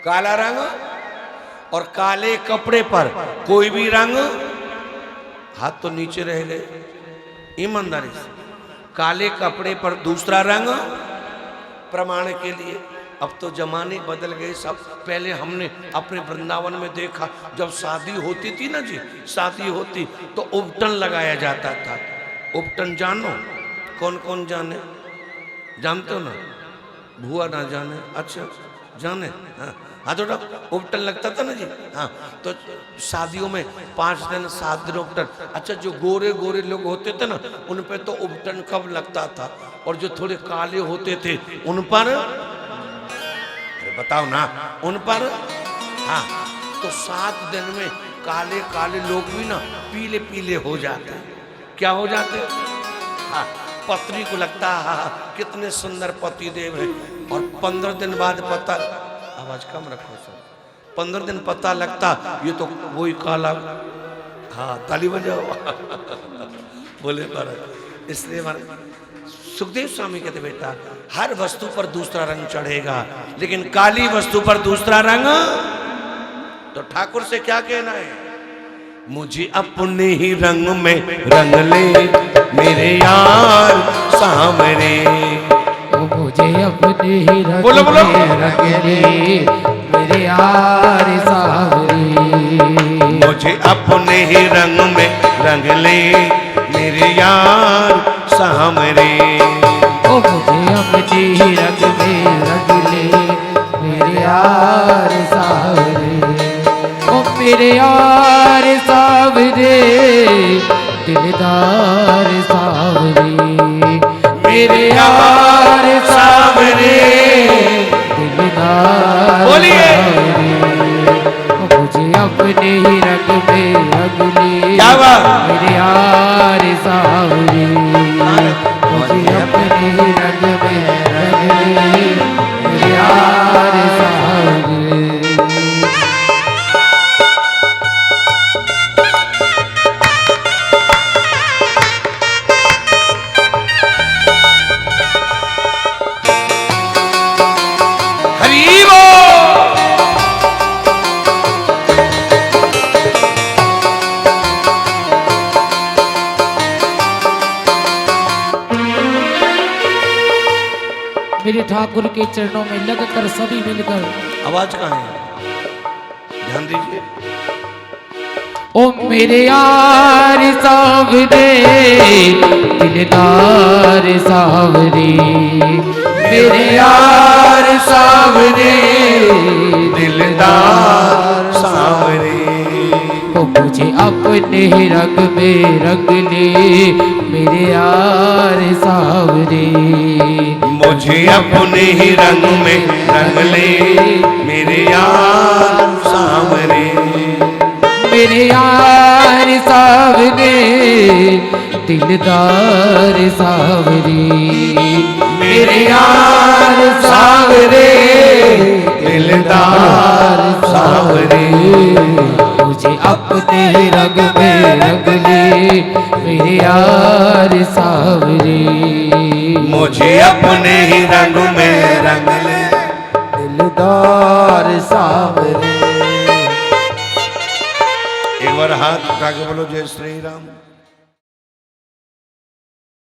Speaker 4: काला रंग, और काले कपड़े पर कोई भी रंग, हाथ तो नीचे रह गए ईमानदारी से, काले कपड़े पर दूसरा रंग प्रमाण के लिए। अब तो जमाने बदल गए सब। पहले हमने अपने वृंदावन में देखा, जब शादी होती थी ना जी, शादी होती तो उपटन लगाया जाता था। उपटन जानो? कौन कौन जाने? जानते हो ना? भुआ ना जाने? अच्छा जाने, हाँ हाँ। तो उपटन लगता था ना जी, हाँ। तो शादियों में 5 दिन 7 दिन उपटन। अच्छा जो गोरे गोरे लोग होते थे ना, उन पे तो उपटन कब लगता था, और जो थोड़े काले होते थे उन पर, अरे बताओ ना, उन पर, हाँ। तो 7 दिन में काले काले लोग भी ना पीले पीले हो जाते। क्या हो जाते? हाँ, पत्नी को लगता है कितने सुंदर पति देव है, और 15 दिन बाद पता, आवाज कम रखो सर, 15 दिन पता लगता ये तो वही काला। हाँ ताली बजाओ बोले पर। इसलिए सुखदेव स्वामी कहते बेटा हर वस्तु पर दूसरा रंग चढ़ेगा, लेकिन काली वस्तु पर दूसरा रंग। तो ठाकुर से क्या कहना है? मुझे अपने ही रंग में रंग ले मेरे यार सामने।
Speaker 2: मुझे अपने ही रंग
Speaker 4: बोलो, बोलो।
Speaker 2: में रंग ले मेरे यार सावरे।
Speaker 4: मुझे अपने ही रंग में रंग ले मेरे यार सामरे।
Speaker 2: ओ मुझे अपने ही रंग में रंग ले मेरे यार सावरे। ओ मेरे यार सावरे, दिलदार सावरे,
Speaker 4: मेरे यार सावरे,
Speaker 2: दिलदार
Speaker 4: बोलिए।
Speaker 2: सावरे। ओ मुझे अपने ही रंग में रंग ले
Speaker 4: क्या बात?
Speaker 2: मेरे यार सावरे मुझे अपने रंग में रंग ले मेरे यार सावरे।
Speaker 4: हरि बोल।
Speaker 2: मेरे ठाकुर के चरणों में लगकर सभी मिलकर
Speaker 4: आवाज कहाँ है, ध्यान दीजिए।
Speaker 2: ओ मेरे यार सावरे दिलदार सावरे मेरे यार सावरे
Speaker 4: दिलदार सावरे
Speaker 2: ओ मुझे अपने रंग में रंग ले मेरे यार सावरे
Speaker 4: मुझे अपने ही रंग में रंग ले मेरे यार सावरे
Speaker 2: मेरे यार सावरे दिलदार सावरे
Speaker 4: मेरे यार सावरे दिलदार सावरे
Speaker 2: मुझे अपने रंग में रंग ले मेरे यार सावरे
Speaker 4: मुझे अपने ही रंग में रंग ले
Speaker 3: दिलदार सावरे।
Speaker 4: एक बार हाथ उठा के बोलो जय श्री राम।